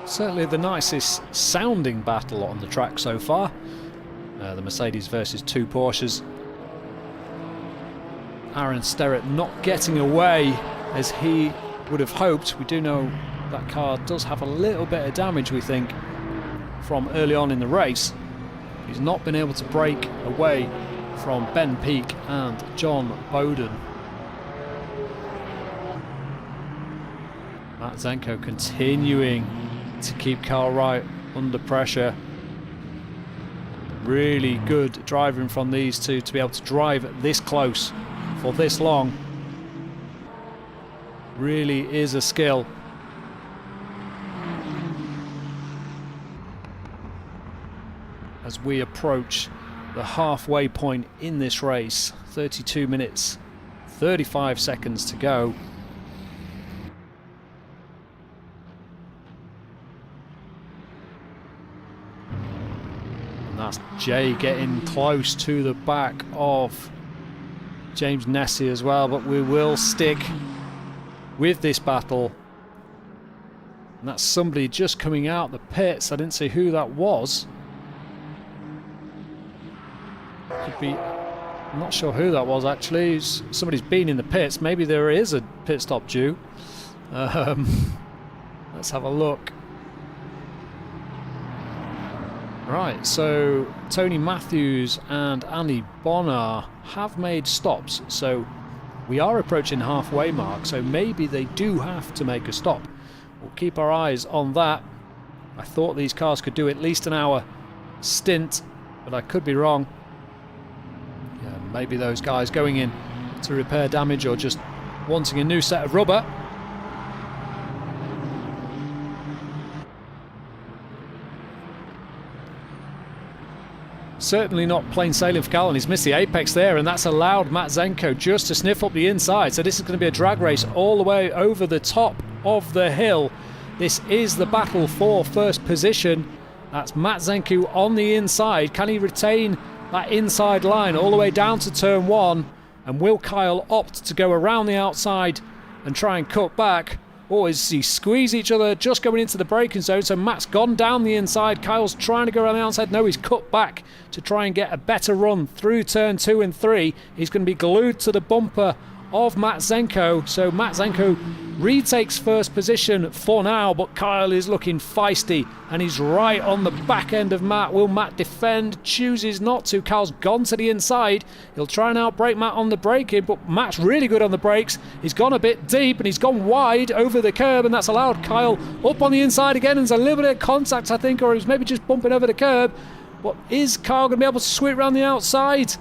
Certainly the nicest sounding battle on the track so far. The Mercedes versus 2 Porsches. Aaron Sterrett not getting away as he would have hoped. We do know that car does have a little bit of damage, we think, from early on in the race. He's not been able to break away from Ben Peake and John Bowden. Matt Zenko continuing to keep Kyle Wright under pressure. Really good driving from these two to be able to drive this close for this long. Really is a skill. As we approach the halfway point in this race, 32 minutes, 35 seconds to go. That's Jay getting close to the back of James Nessie as well, but we will stick with this battle. And that's somebody just coming out the pits. I didn't see who that was. Could be, I'm not sure who that was actually. Somebody's been in the pits. Maybe there is a pit stop due. Let's have a look. Right, so Tony Matthews and Andy Bonnar have made stops, so we are approaching halfway mark, so maybe they do have to make a stop. We'll keep our eyes on that. I thought these cars could do at least an hour stint, but I could be wrong. Yeah, maybe those guys going in to repair damage or just wanting a new set of rubber. Certainly not plain sailing for Kyle, and he's missed the apex there, and that's allowed Matt Zenko just to sniff up the inside. So this is going to be a drag race all the way over the top of the hill. This is the battle for first position. That's Matt Zenko on the inside. Can he retain that inside line all the way down to turn 1? And will Kyle opt to go around the outside and try and cut back? Or is he squeeze each other just going into the braking zone? So Matt's gone down the inside. Kyle's trying to go around the outside. No, he's cut back to try and get a better run through turn 2 and 3. He's going to be glued to the bumper of Matt Zenko. So Matt Zenko retakes first position for now, but Kyle is looking feisty and he's right on the back end of Matt. Will Matt defend? Chooses not to. Kyle's gone to the inside. He'll try and outbrake Matt on the braking, but Matt's really good on the brakes. He's gone a bit deep and he's gone wide over the curb, and that's allowed Kyle up on the inside again, and there's a little bit of contact, I think, or he's maybe just bumping over the curb. But is Kyle going to be able to sweep around the outside?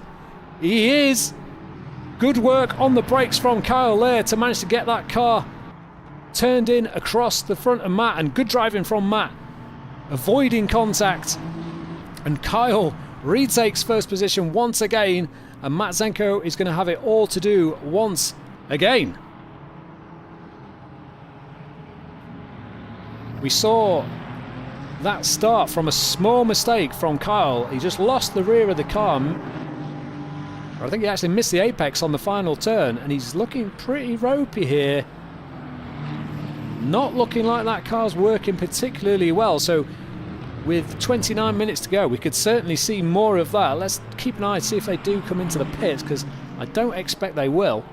He is. Good work on the brakes from Kyle there to manage to get that car turned in across the front of Matt, and good driving from Matt, avoiding contact. And Kyle retakes first position once again, and Matt Zenko is going to have it all to do once again. We saw that start from a small mistake from Kyle. He just lost the rear of the car. I think he actually missed the apex on the final turn, and he's looking pretty ropey here. Not looking like that car's working particularly well, so with 29 minutes to go. We could certainly see more of that. Let's keep an eye and see if they do come into the pits, because I don't expect they will.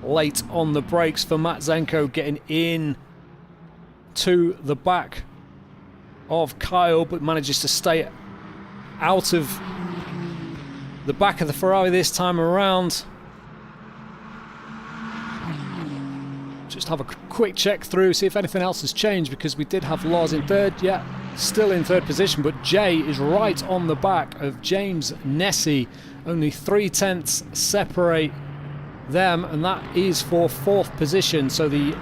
Late on the brakes for Matzenko, getting in to the back of Kyle, but manages to stay out of the back of the Ferrari this time around. Just have a quick check through, see if anything else has changed, because we did have Lars in third. Yeah, still in third position, but Jay is right on the back of James Nessie. Only 3/10 separate them, and that is for fourth position. So the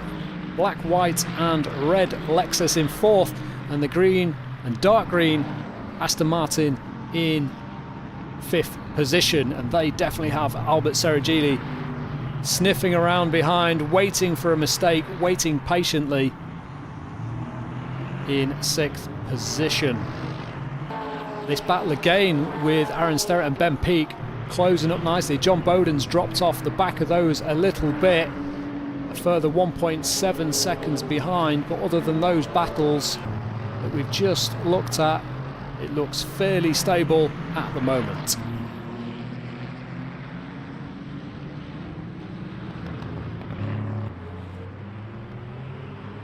black, white and red Lexus in fourth, and the green and dark green Aston Martin in fifth position. And they definitely have Albert Seragili sniffing around behind, waiting for a mistake, waiting patiently in sixth position. This battle again with Aaron Sterrett and Ben Peake closing up nicely. John Bowden's dropped off the back of those a little bit, a further 1.7 seconds behind, but other than those battles that we've just looked at, it looks fairly stable at the moment.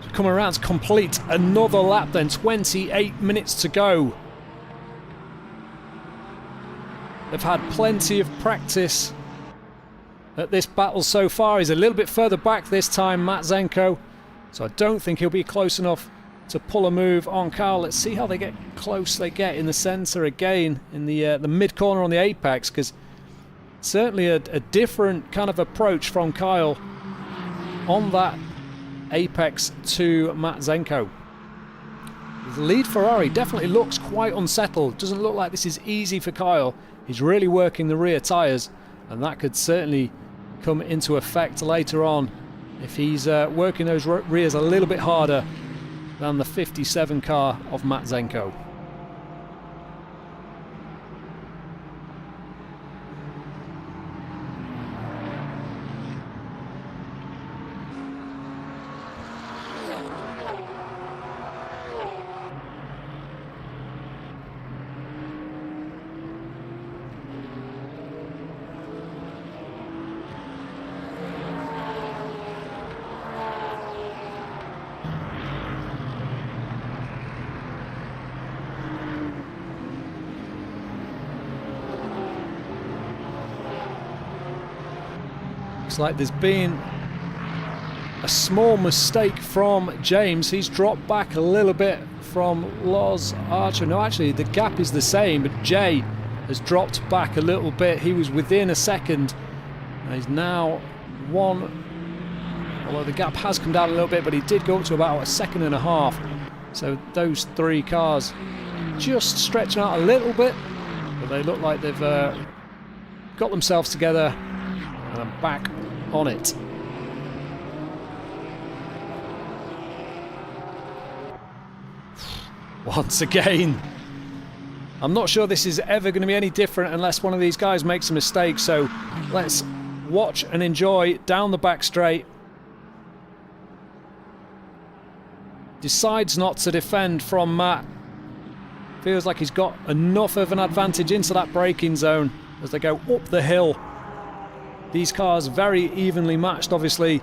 So coming around to complete another lap then, 28 minutes to go. They've had plenty of practice at this battle so far. He's a little bit further back this time, Matzenko, so I don't think he'll be close enough to pull a move on Kyle. Let's see how close they get in the centre again, in the mid corner on the apex, because certainly a different kind of approach from Kyle on that apex to Matzenko. The lead Ferrari definitely looks quite unsettled. Doesn't look like this is easy for Kyle. He's really working the rear tyres, and that could certainly come into effect later on if he's working those rears a little bit harder than the 57 car of Matzenko. Looks like there's been a small mistake from James. He's dropped back a little bit from Lars Archer. No, actually the gap is the same, but Jay has dropped back a little bit. He was within a second. He's now one, although the gap has come down a little bit, but he did go up to about a second and a half. So those three cars just stretching out a little bit, but they look like they've got themselves together and I'm back on it. Once again, I'm not sure this is ever going to be any different unless one of these guys makes a mistake, so let's watch and enjoy down the back straight. Decides not to defend from Matt. Feels like he's got enough of an advantage into that braking zone as they go up the hill. These cars very evenly matched, obviously,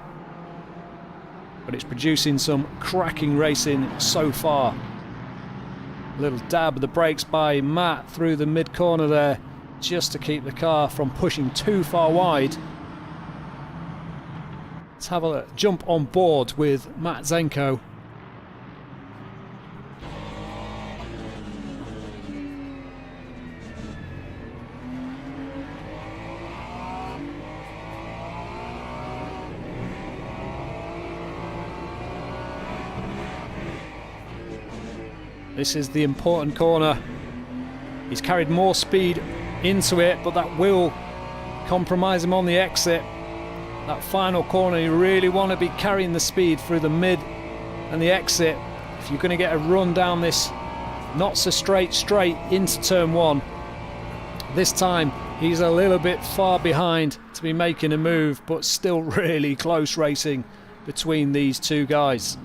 but it's producing some cracking racing so far. A little dab of the brakes by Matt through the mid corner there, just to keep the car from pushing too far wide. Let's have a jump on board with Matzenko. This is the important corner. He's carried more speed into it, but that will compromise him on the exit. That final corner, you really want to be carrying the speed through the mid and the exit if you're going to get a run down this Not so straight into turn one. This time he's a little bit far behind to be making a move, but still really close racing between these two guys.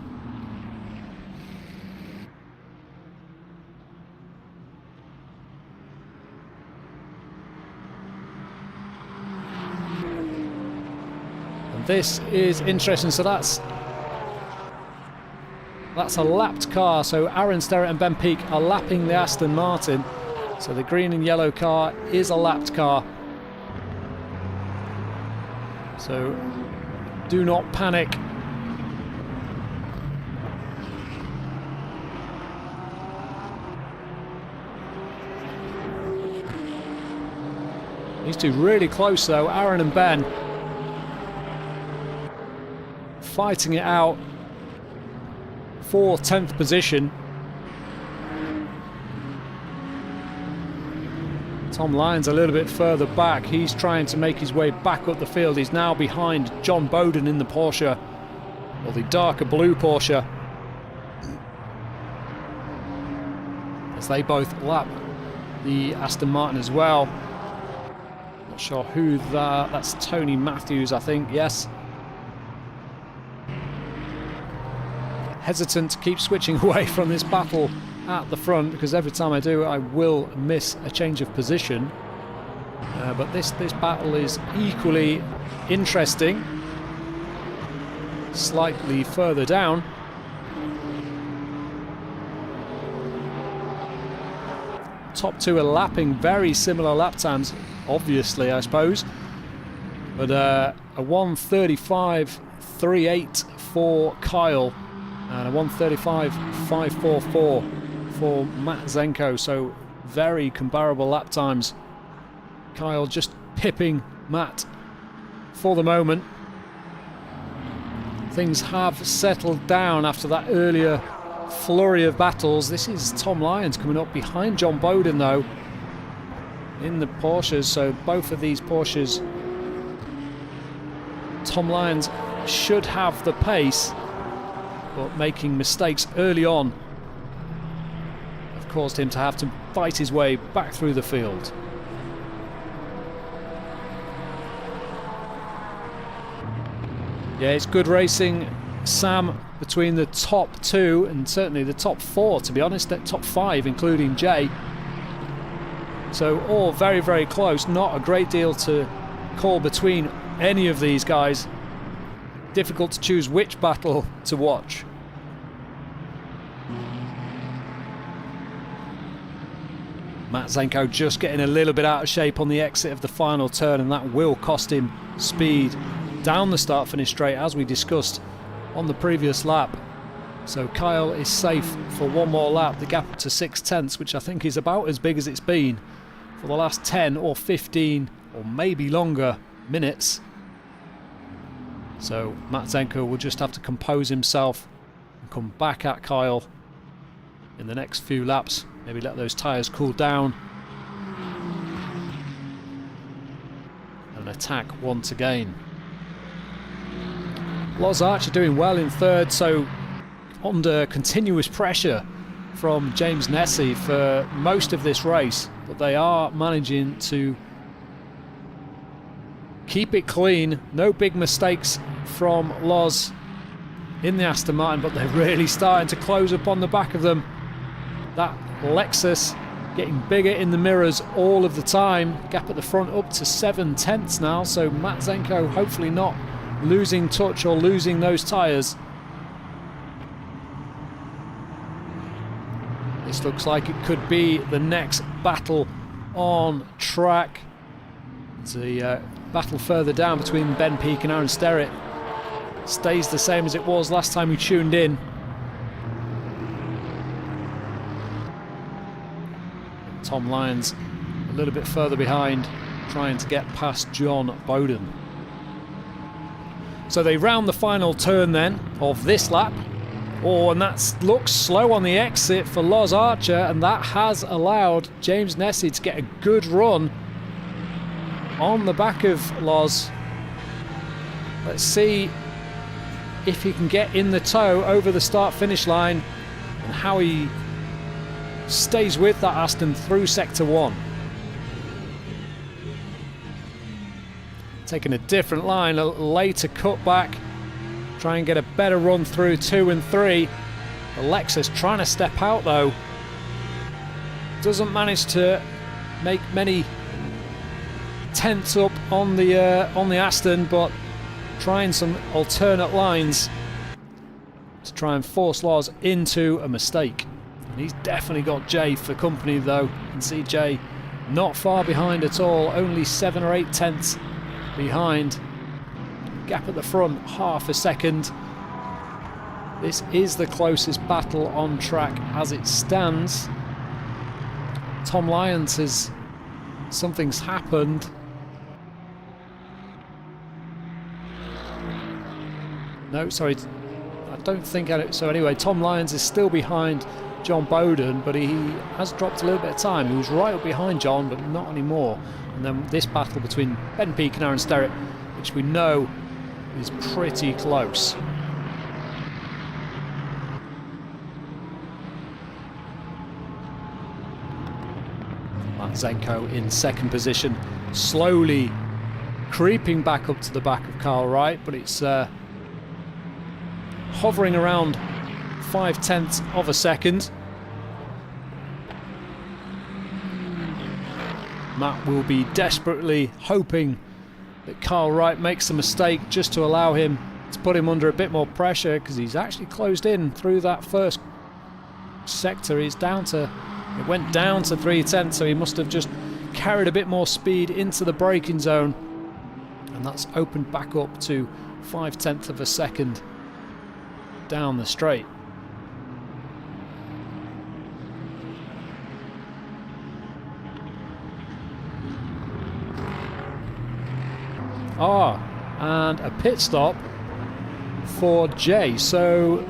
This is interesting. So that's a lapped car. So Aaron Sterrett and Ben Peake are lapping the Aston Martin. So the green and yellow car is a lapped car. So do not panic. These two really close though, Aaron and Ben. Fighting it out for 10th position. Tom Lyons a little bit further back. He's trying to make his way back up the field. He's now behind John Bowden in the Porsche, or the darker blue Porsche, as they both lap the Aston Martin as well. Not sure who that's Tony Matthews, I think. Yes. Hesitant to keep switching away from this battle at the front, because every time I do I will miss a change of position. But this battle is equally interesting. Slightly further down. Top two are lapping very similar lap times, obviously, I suppose. But a 1:35.38 for Kyle, and a 1:35.544 for Matt Zenko, so very comparable lap times. Kyle just pipping Matt for the moment. Things have settled down after that earlier flurry of battles. This is Tom Lyons coming up behind John Bowden though in the Porsches, so both of these Porsches, Tom Lyons should have the pace, but making mistakes early on have caused him to have to fight his way back through the field. Yeah, it's good racing, Sam, between the top two and certainly the top four, to be honest, at top five including Jay. So all very, very close. Not a great deal to call between any of these guys. Difficult to choose which battle to watch. Matt Zenko just getting a little bit out of shape on the exit of the final turn, and that will cost him speed down the start finish straight, as we discussed on the previous lap. So Kyle is safe for one more lap, the gap up to 6/10, which I think is about as big as it's been for the last 10 or 15 or maybe longer minutes. So Matt Zenko will just have to compose himself and come back at Kyle in the next few laps. Maybe let those tyres cool down and attack once again. Loz Archer doing well in third, so under continuous pressure from James Nessie for most of this race, but they are managing to keep it clean. No big mistakes from Loz in the Aston Martin, but they're really starting to close up on the back of them. That Lexus getting bigger in the mirrors all of the time. Gap at the front up to 7/10 now, so Matt Zenko hopefully not losing touch or losing those tyres. This looks like it could be the next battle on track. It's a battle further down between Ben Peake and Aaron Sterrett. Stays the same as it was last time we tuned in. Tom Lyons a little bit further behind, trying to get past John Bowden. So they round the final turn then of this lap. Oh, and that looks slow on the exit for Loz Archer, and that has allowed James Nessie to get a good run on the back of Loz. Let's see if he can get in the tow over the start-finish line and how he stays with that Aston through sector 1. Taking a different line, a later cutback. Try and get a better run through 2 and 3. The Lexus trying to step out though. Doesn't manage to make many tenths up on the Aston, but trying some alternate lines to try and force Lars into a mistake. And he's definitely got Jay for company though. You can see Jay not far behind at all, only 7 or 8 tenths behind. Gap at the front, half a second. This is the closest battle on track as it stands. Tom Lyons says something's happened. No, sorry, I don't think so. Anyway, Tom Lyons is still behind John Bowden, but he has dropped a little bit of time. He was right up behind John, but not anymore. And then this battle between Ben Peake and Aaron Sterrett, which we know is pretty close. Matt Zenko in second position, slowly creeping back up to the back of Carl Wright, but it's hovering around 0.5 of a second. Matt will be desperately hoping that Carl Wright makes a mistake just to allow him to put him under a bit more pressure, because he's actually closed in through that first sector. He's down to, it went down to 0.3, so he must have just carried a bit more speed into the braking zone, and that's opened back up to 0.5 of a second down the straight. And a pit stop for Jay. So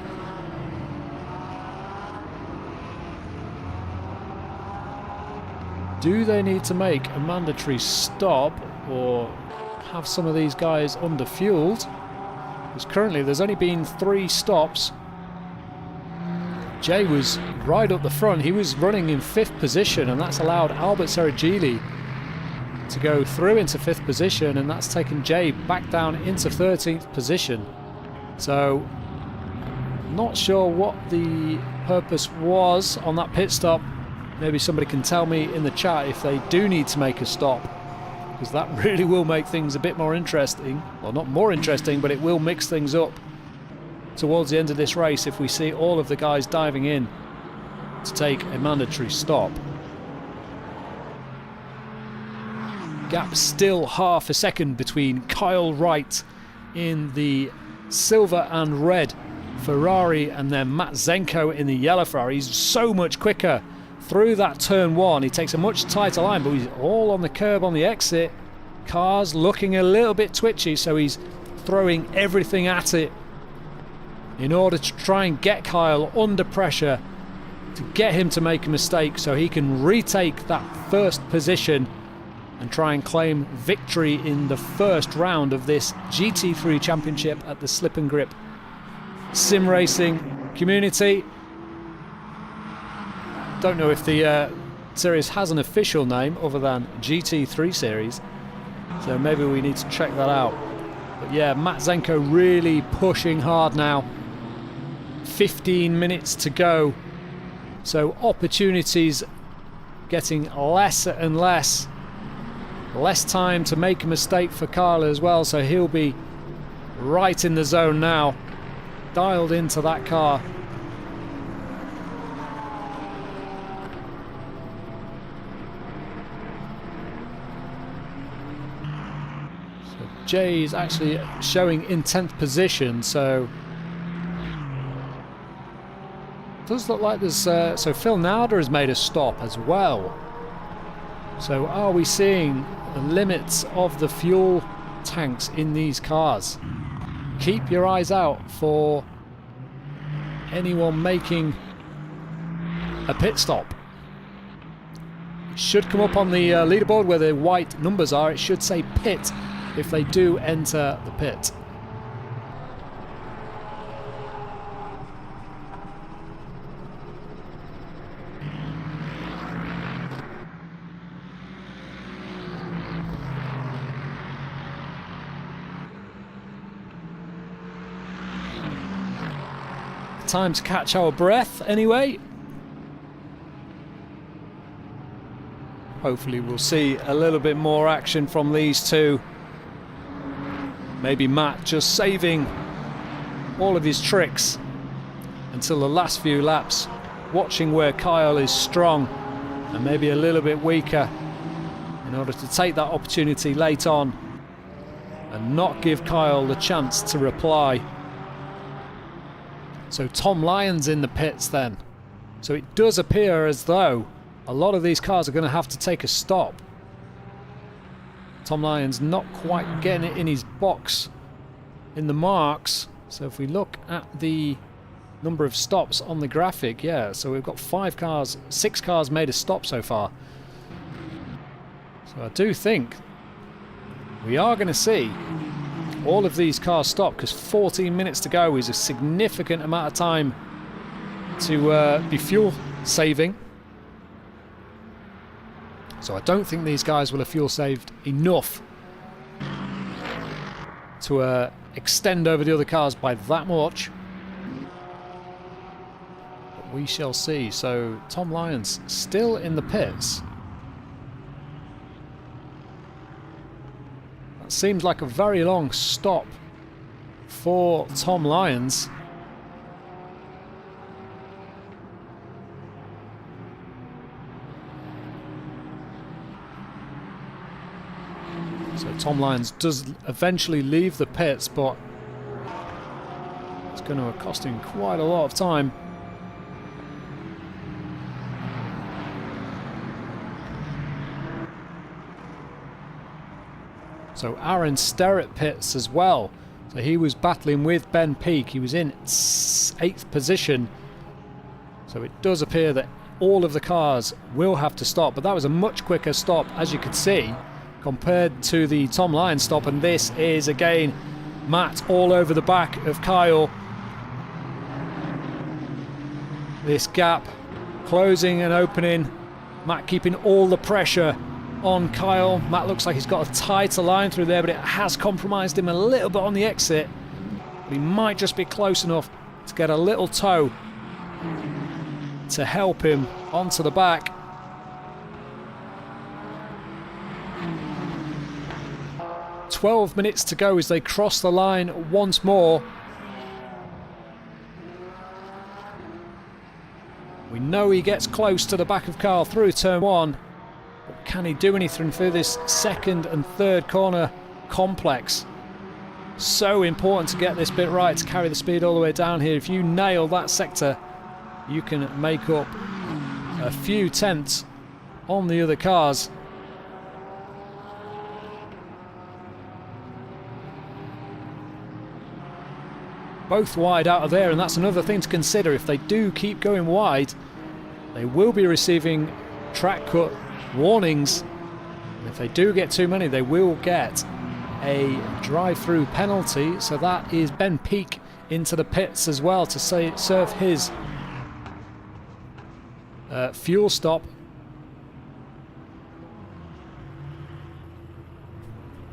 do they need to make a mandatory stop or have some of these guys under-fueled? Because currently there's only been 3 stops. Jay was right up the front. He was running in 5th position, and that's allowed Albert Seragili to go through into 5th position, and that's taken Jay back down into 13th position. So not sure what the purpose was on that pit stop. Maybe somebody can tell me in the chat if they do need to make a stop, because that really will make things a bit more interesting. Well, not more interesting, but it will mix things up towards the end of this race if we see all of the guys diving in to take a mandatory stop. Gap still half a second between Kyle Wright in the silver and red Ferrari and then Matt Zenko in the yellow Ferrari. He's so much quicker through that turn 1. He takes a much tighter line, but he's all on the curb on the exit. Car's looking a little bit twitchy, so he's throwing everything at it in order to try and get Kyle under pressure to get him to make a mistake so he can retake that first position and try and claim victory in the first round of this GT3 Championship at the Slip and Grip Sim Racing community. Don't know if the series has an official name other than GT3 series, so maybe we need to check that out. But yeah, Matt Zenko really pushing hard now. 15 minutes to go, so opportunities getting less and less. Less time to make a mistake for Kyle as well, so he'll be right in the zone now, dialed into that car. So Jay is actually showing in 10th position, so it does look like there's so Phil Nauder has made a stop as well. So are we seeing the limits of the fuel tanks in these cars? Keep your eyes out for anyone making a pit stop. It should come up on the leaderboard where the white numbers are. It should say pit if they do enter the pit. time to catch our breath anyway. Hopefully we'll see a little bit more action from these two. Maybe Matt just saving all of his tricks until the last few laps, watching where Kyle is strong and maybe a little bit weaker in order to take that opportunity late on and not give Kyle the chance to reply. So Tom Lyons in the pits then. So it does appear as though a lot of these cars are going to have to take a stop. Tom Lyons not quite getting it in his box in the marks. So if we look at the number of stops on the graphic, yeah, so we've got 6 cars made a stop so far. So I do think we are going to see all of these cars stop, because 14 minutes to go is a significant amount of time to be fuel saving. So I don't think these guys will have fuel saved enough to extend over the other cars by that much. But we shall see. So Tom Lyons still in the pits. That seems like a very long stop for Tom Lyons. So Tom Lyons does eventually leave the pits, but it's going to cost him quite a lot of time. So Aaron Sterrett pits as well. So he was battling with Ben Peake. He was in 8th position. So it does appear that all of the cars will have to stop, but that was a much quicker stop, as you could see, compared to the Tom Lyons stop. And this is again Matt all over the back of Kyle. This gap closing and opening. Matt keeping all the pressure on Kyle. Matt looks like he's got a tighter line through there, but it has compromised him a little bit on the exit. But he might just be close enough to get a little toe to help him onto the back. "12 minutes to go as they cross the line once more. We know he gets close to the back of Kyle through turn 1. But can he do anything for this second and third corner complex? So important to get this bit right, to carry the speed all the way down here. If you nail that sector, you can make up a few tenths on the other cars. Both wide out of there, and that's another thing to consider. If they do keep going wide, they will be receiving track cut warnings. And if they do get too many, they will get a drive-through penalty. So that is Ben Peake into the pits as well to serve his fuel stop.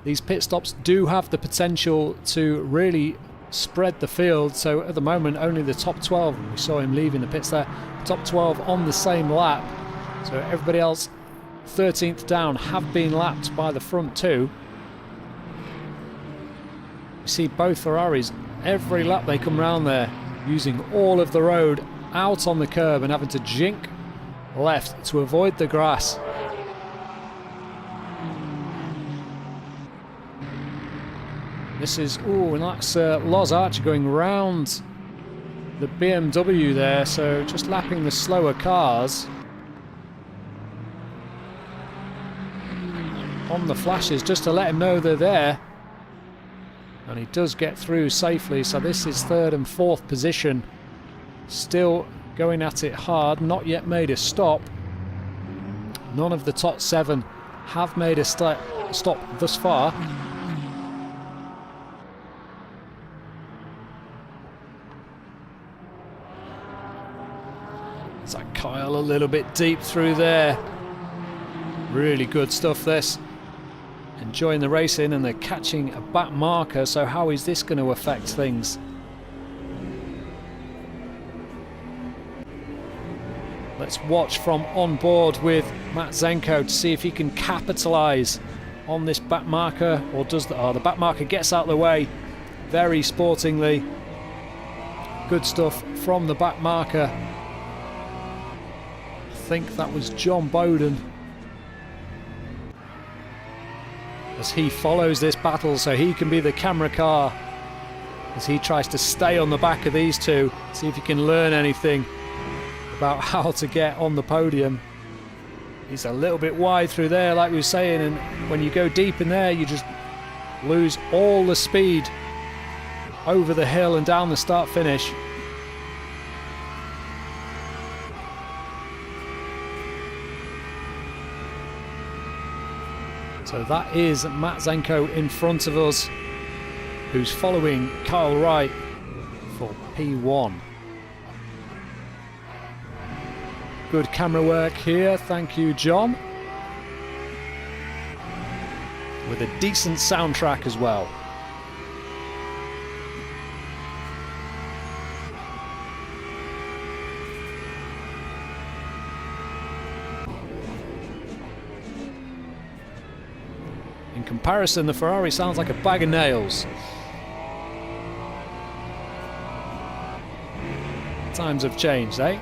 These pit stops do have the potential to really spread the field. So at the moment only the top 12, we saw him leaving the pits there, top 12 on the same lap. So everybody else 13th down have been lapped by the front two. You see both Ferraris, every lap they come round there using all of the road out on the curb and having to jink left to avoid the grass. This is, and that's Loz Archer going round the BMW there, so just lapping the slower cars. On the flashes, just to let him know they're there. And he does get through safely, so this is 3rd and 4th position. Still going at it hard, not yet made a stop. None of the top 7 have made a stop thus far. It's like Kyle a little bit deep through there. Really good stuff this. Enjoying the racing, and they're catching a back marker, so how is this going to affect things? Let's watch from on board with Matt Zenko to see if he can capitalise on this back marker, or does the back marker gets out of the way very sportingly. Good stuff from the back marker. I think that was John Bowden as he follows this battle, so he can be the camera car as he tries to stay on the back of these two, see if he can learn anything about how to get on the podium. He's a little bit wide through there, like we were saying, and when you go deep in there you just lose all the speed over the hill and down the start finish. So that is Matt Zenko in front of us, who's following Kyle Wright for P1. Good camera work here, thank you John. With a decent soundtrack as well. In comparison, the Ferrari sounds like a bag of nails. Times have changed, eh?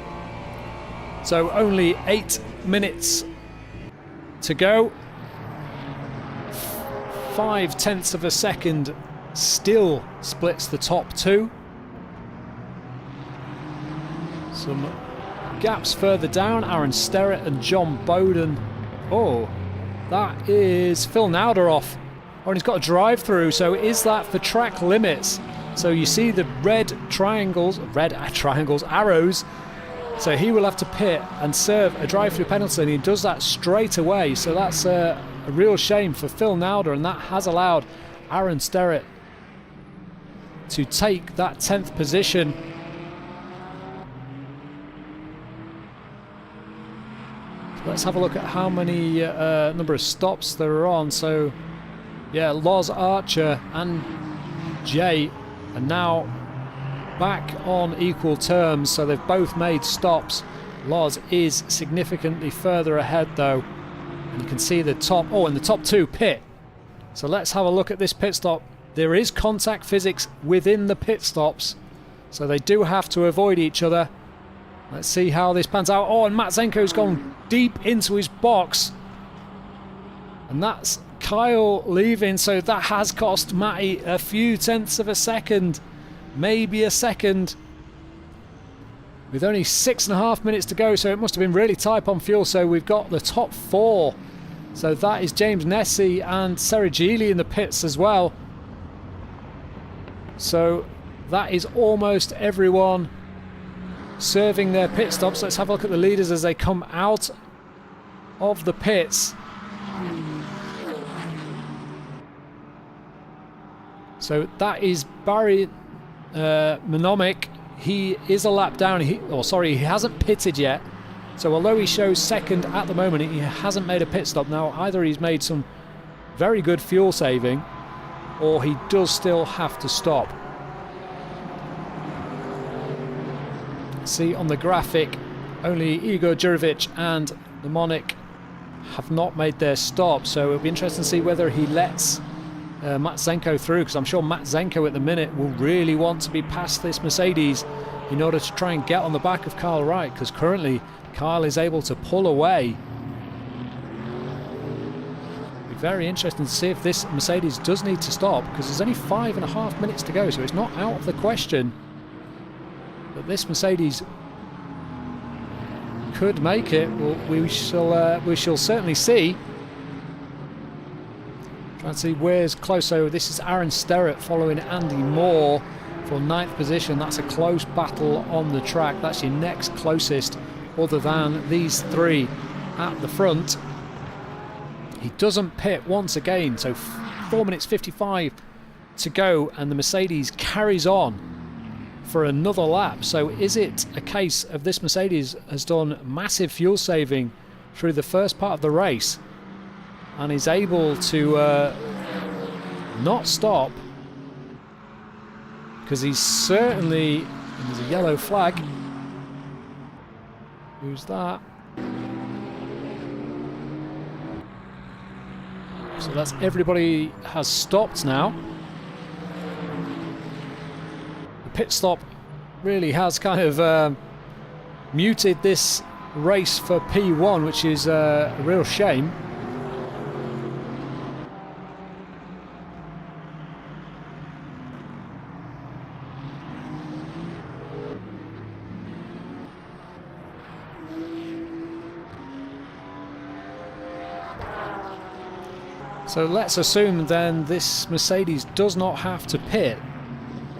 So only 8 minutes to go. 0.5 of a second still splits the top two. Some gaps further down, Aaron Sterrett and John Bowden. Oh, that is Phil Nauderoff. Oh, and he's got a drive through, so is that for track limits? So you see the red triangles, arrows. So he will have to pit and serve a drive-through penalty, and he does that straight away. So that's a real shame for Phil Nauder, and that has allowed Aaron Sterrett to take that 10th position. So let's have a look at how many number of stops there are on. So yeah, Loz Archer and Jay are now back on equal terms, so they've both made stops. Loz is significantly further ahead though, and you can see the top, and the top two pit. So let's have a look at this pit stop. There is contact physics within the pit stops, so they do have to avoid each other. Let's see how this pans out. And Matt Zenko's gone deep into his box, and that's Kyle leaving, so that has cost Matty a few tenths of a second. Maybe a second, with only 6.5 minutes to go, so it must have been really tight on fuel. So we've got the top four, so that is James Nessie and Serigili in the pits as well. So that is almost everyone serving their pit stops. Let's have a look at the leaders as they come out of the pits. So that is Barry Manomic. He is a lap down. He hasn't pitted yet. So although he shows second at the moment, he hasn't made a pit stop. Now either he's made some very good fuel saving, or he does still have to stop. See on the graphic, only Igor Jurovic and Manomic have not made their stop. So it'll be interesting to see whether he lets Matt Zenko through, because I'm sure Matt Zenko at the minute will really want to be past this Mercedes in order to try and get on the back of Kyle Wright, because currently Kyle is able to pull away. It'll be very interesting to see if this Mercedes does need to stop, because there's only 5.5 minutes to go, so it's not out of the question that this Mercedes could make it. Well, we shall certainly see. Trying to see where's close. So this is Aaron Sterrett following Andy Moore for 9th position. That's a close battle on the track. That's your next closest, other than these three at the front. He doesn't pit once again, so 4 minutes 55 to go, and the Mercedes carries on for another lap. So is it a case of this Mercedes has done massive fuel saving through the first part of the race and is able to not stop, because he's certainly, there's a yellow flag, Who's that? So that's everybody has stopped now. The pit stop really has kind of muted this race for P1, which is a real shame. So let's assume then this Mercedes does not have to pit.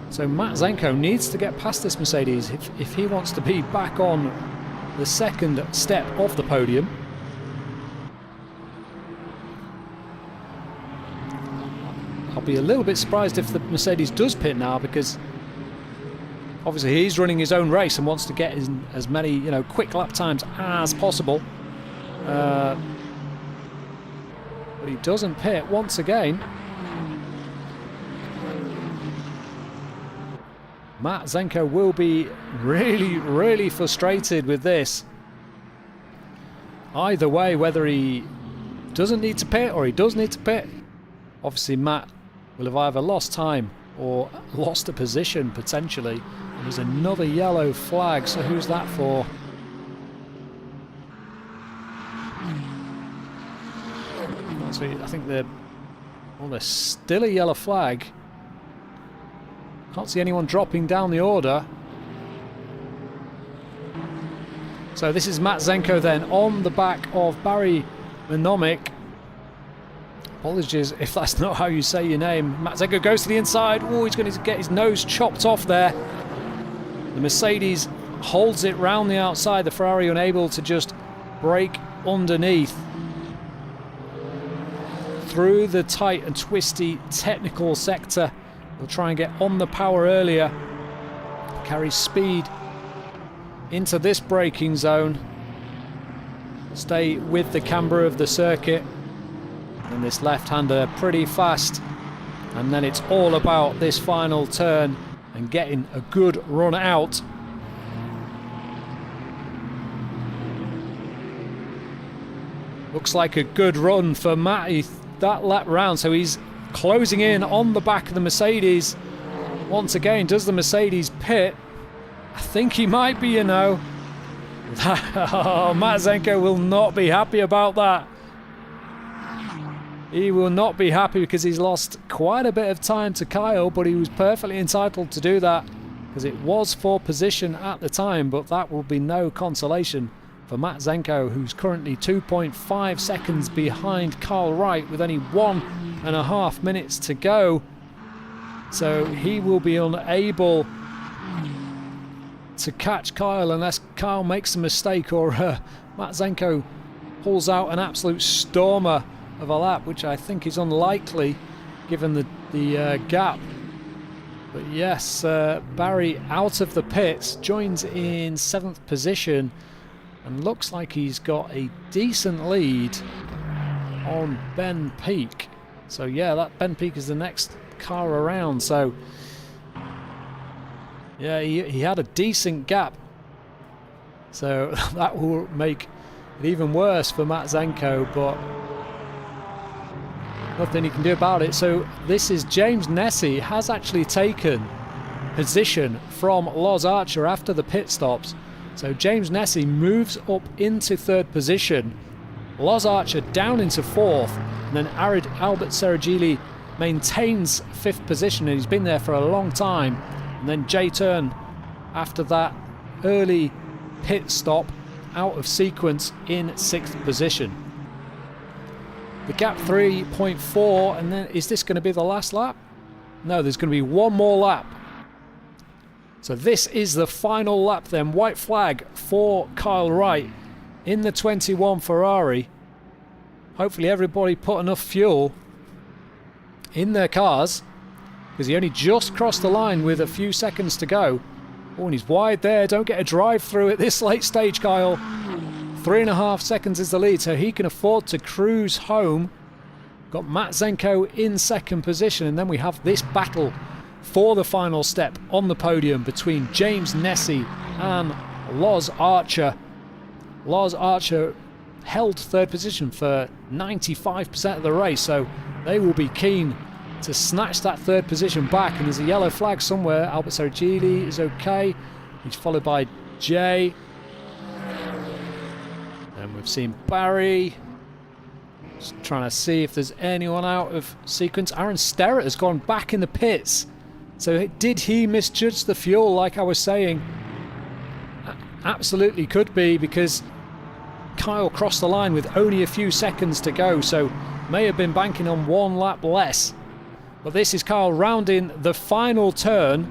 So Matt Zenko needs to get past this Mercedes if he wants to be back on the second step of the podium. I'll be a little bit surprised if the Mercedes does pit now, because obviously he's running his own race and wants to get as many, you know, quick lap times as possible. But he doesn't pit once again. Matt Zenko will be really frustrated with this. Either way, whether he doesn't need to pit or he does need to pit, obviously Matt will have either lost time or lost a position potentially. And there's another yellow flag, so who's that for? So I think there's still a yellow flag. Can't see anyone dropping down the order. So this is Matt Zenko then on the back of Barry Manomic. Apologies if that's not how you say your name. Matt Zenko goes to the inside. Oh, he's going to get his nose chopped off there. The Mercedes holds it round the outside. The Ferrari unable to just break underneath. Through the tight and twisty technical sector. They'll try and get on the power earlier. Carry speed into this braking zone. Stay with the camber of the circuit. And this left-hander pretty fast. And then it's all about this final turn and getting a good run out. Looks like a good run for Matty that lap round, so he's closing in on the back of the Mercedes. Once again, does the Mercedes pit? I think he might be, you know. Oh, Matt Zenko will not be happy about that. He will not be happy because he's lost quite a bit of time to Kyle, but he was perfectly entitled to do that because it was for position at the time, but that will be no consolation for Matt Zenko, who's currently 2.5 seconds behind Kyle Wright with only 1.5 minutes to go. So he will be unable to catch Kyle unless Kyle makes a mistake or Matt Zenko pulls out an absolute stormer of a lap, which I think is unlikely given the gap. But yes, Barry out of the pits, joins in 7th position. And looks like he's got a decent lead on Ben Peake. So yeah, that Ben Peake is the next car around. So yeah, he had a decent gap. So that will make it even worse for Matt Zenko, but nothing he can do about it. So this is James Nessie has actually taken position from Loz Archer after the pit stops. So James Nessie moves up into 3rd position, Loz Archer down into 4th, and then Albert Seragili maintains 5th position, and he's been there for a long time. And then Jay Turn, after that early pit stop, out of sequence in 6th position. The gap 3.4, and then is this going to be the last lap? No, there's going to be one more lap. So this is the final lap then. White flag for Kyle Wright in the 21 Ferrari. Hopefully everybody put enough fuel in their cars, because he only just crossed the line with a few seconds to go. Oh, and he's wide there. Don't get a drive through at this late stage, Kyle. 3.5 seconds is the lead, so he can afford to cruise home. Got Matt Zenko in 2nd position, and then we have this battle for the final step on the podium between James Nessie and Loz Archer. Lars Archer held third position for 95% of the race, so they will be keen to snatch that third position back. And there's a yellow flag somewhere. Albert Sergili is okay. He's followed by Jay. And we've seen Barry. Just trying to see if there's anyone out of sequence. Aaron Sterrett has gone back in the pits. So did he misjudge the fuel like I was saying? Absolutely could be, because Kyle crossed the line with only a few seconds to go, so may have been banking on one lap less. But this is Kyle rounding the final turn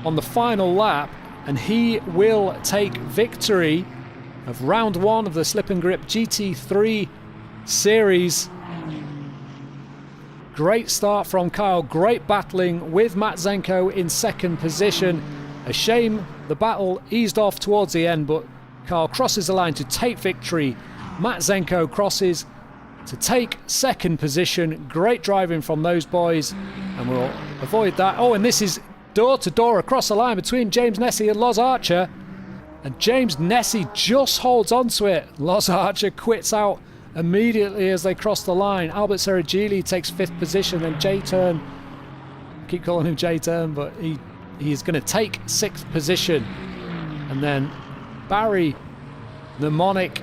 on the final lap, and he will take victory of round one of the Slip and Grip GT3 series. Great start from Kyle, great battling with Matt Zenko in second position. A shame the battle eased off towards the end, but Kyle crosses the line to take victory. Matt Zenko crosses to take second position. Great driving from those boys, and we'll avoid that. Oh, and this is door to door across the line between James Nessie and Loz Archer, and James Nessie just holds on to it. Loz Archer quits out immediately as they cross the line. Albert Sergili takes fifth position, and J Turn, I keep calling him J Turn, but he is going to take sixth position. And then Barry Mnemonic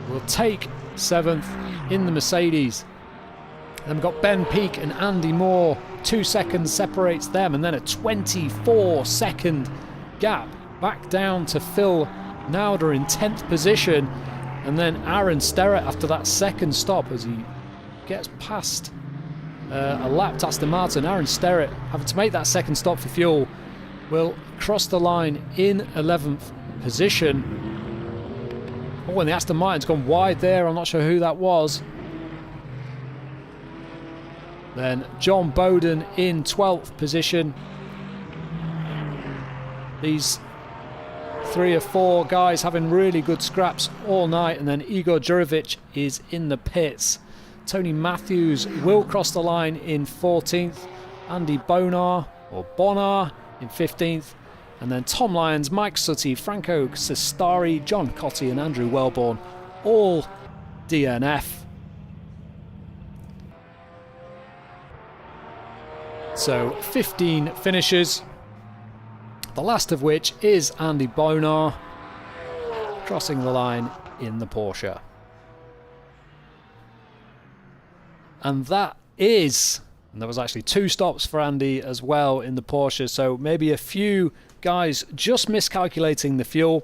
will take seventh in the Mercedes. Then we've got Ben Peake and Andy Moore. 2 seconds separates them, and then a 24-second gap back down to Phil Nauder in 10th position. And then Aaron Sterrett after that second stop as he gets past a lapped Aston Martin. Aaron Sterrett, having to make that second stop for fuel, will cross the line in 11th position. Oh, and the Aston Martin's gone wide there. I'm not sure who that was. Then John Bowden in 12th position. These 3 or 4 guys having really good scraps all night. And then Igor Jurovic is in the pits. Tony Matthews will cross the line in 14th. Andy Bonar in 15th. And then Tom Lyons, Mike Sutty, Franco Sestari, John Cotty and Andrew Wellborn, all DNF. So 15 finishers, the last of which is Andy Bonar crossing the line in the Porsche. And that is, and there was actually 2 stops for Andy as well in the Porsche, so maybe a few guys just miscalculating the fuel,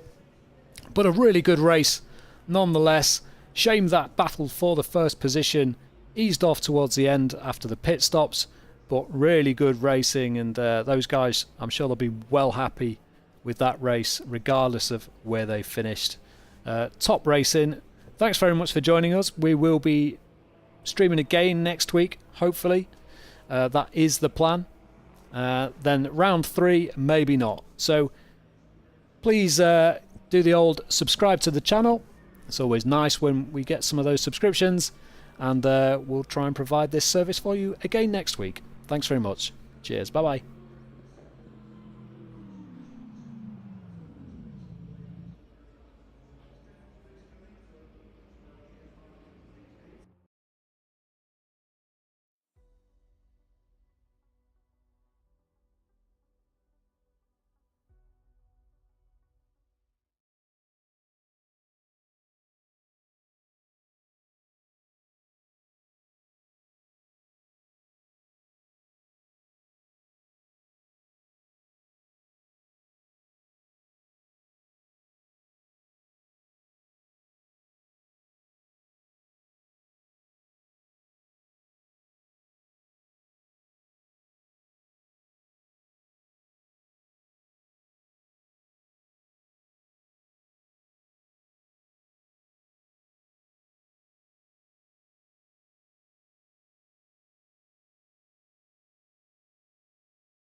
but a really good race nonetheless. Shame that battle for the first position eased off towards the end after the pit stops, but really good racing, and those guys, I'm sure they'll be well happy with that race regardless of where they finished. Top racing. Thanks very much for joining us. We will be streaming again next week, hopefully. That is the plan. Then round 3, maybe not. So please do the old subscribe to the channel. It's always nice when we get some of those subscriptions, and we'll try and provide this service for you again next week. Thanks very much. Cheers. Bye bye.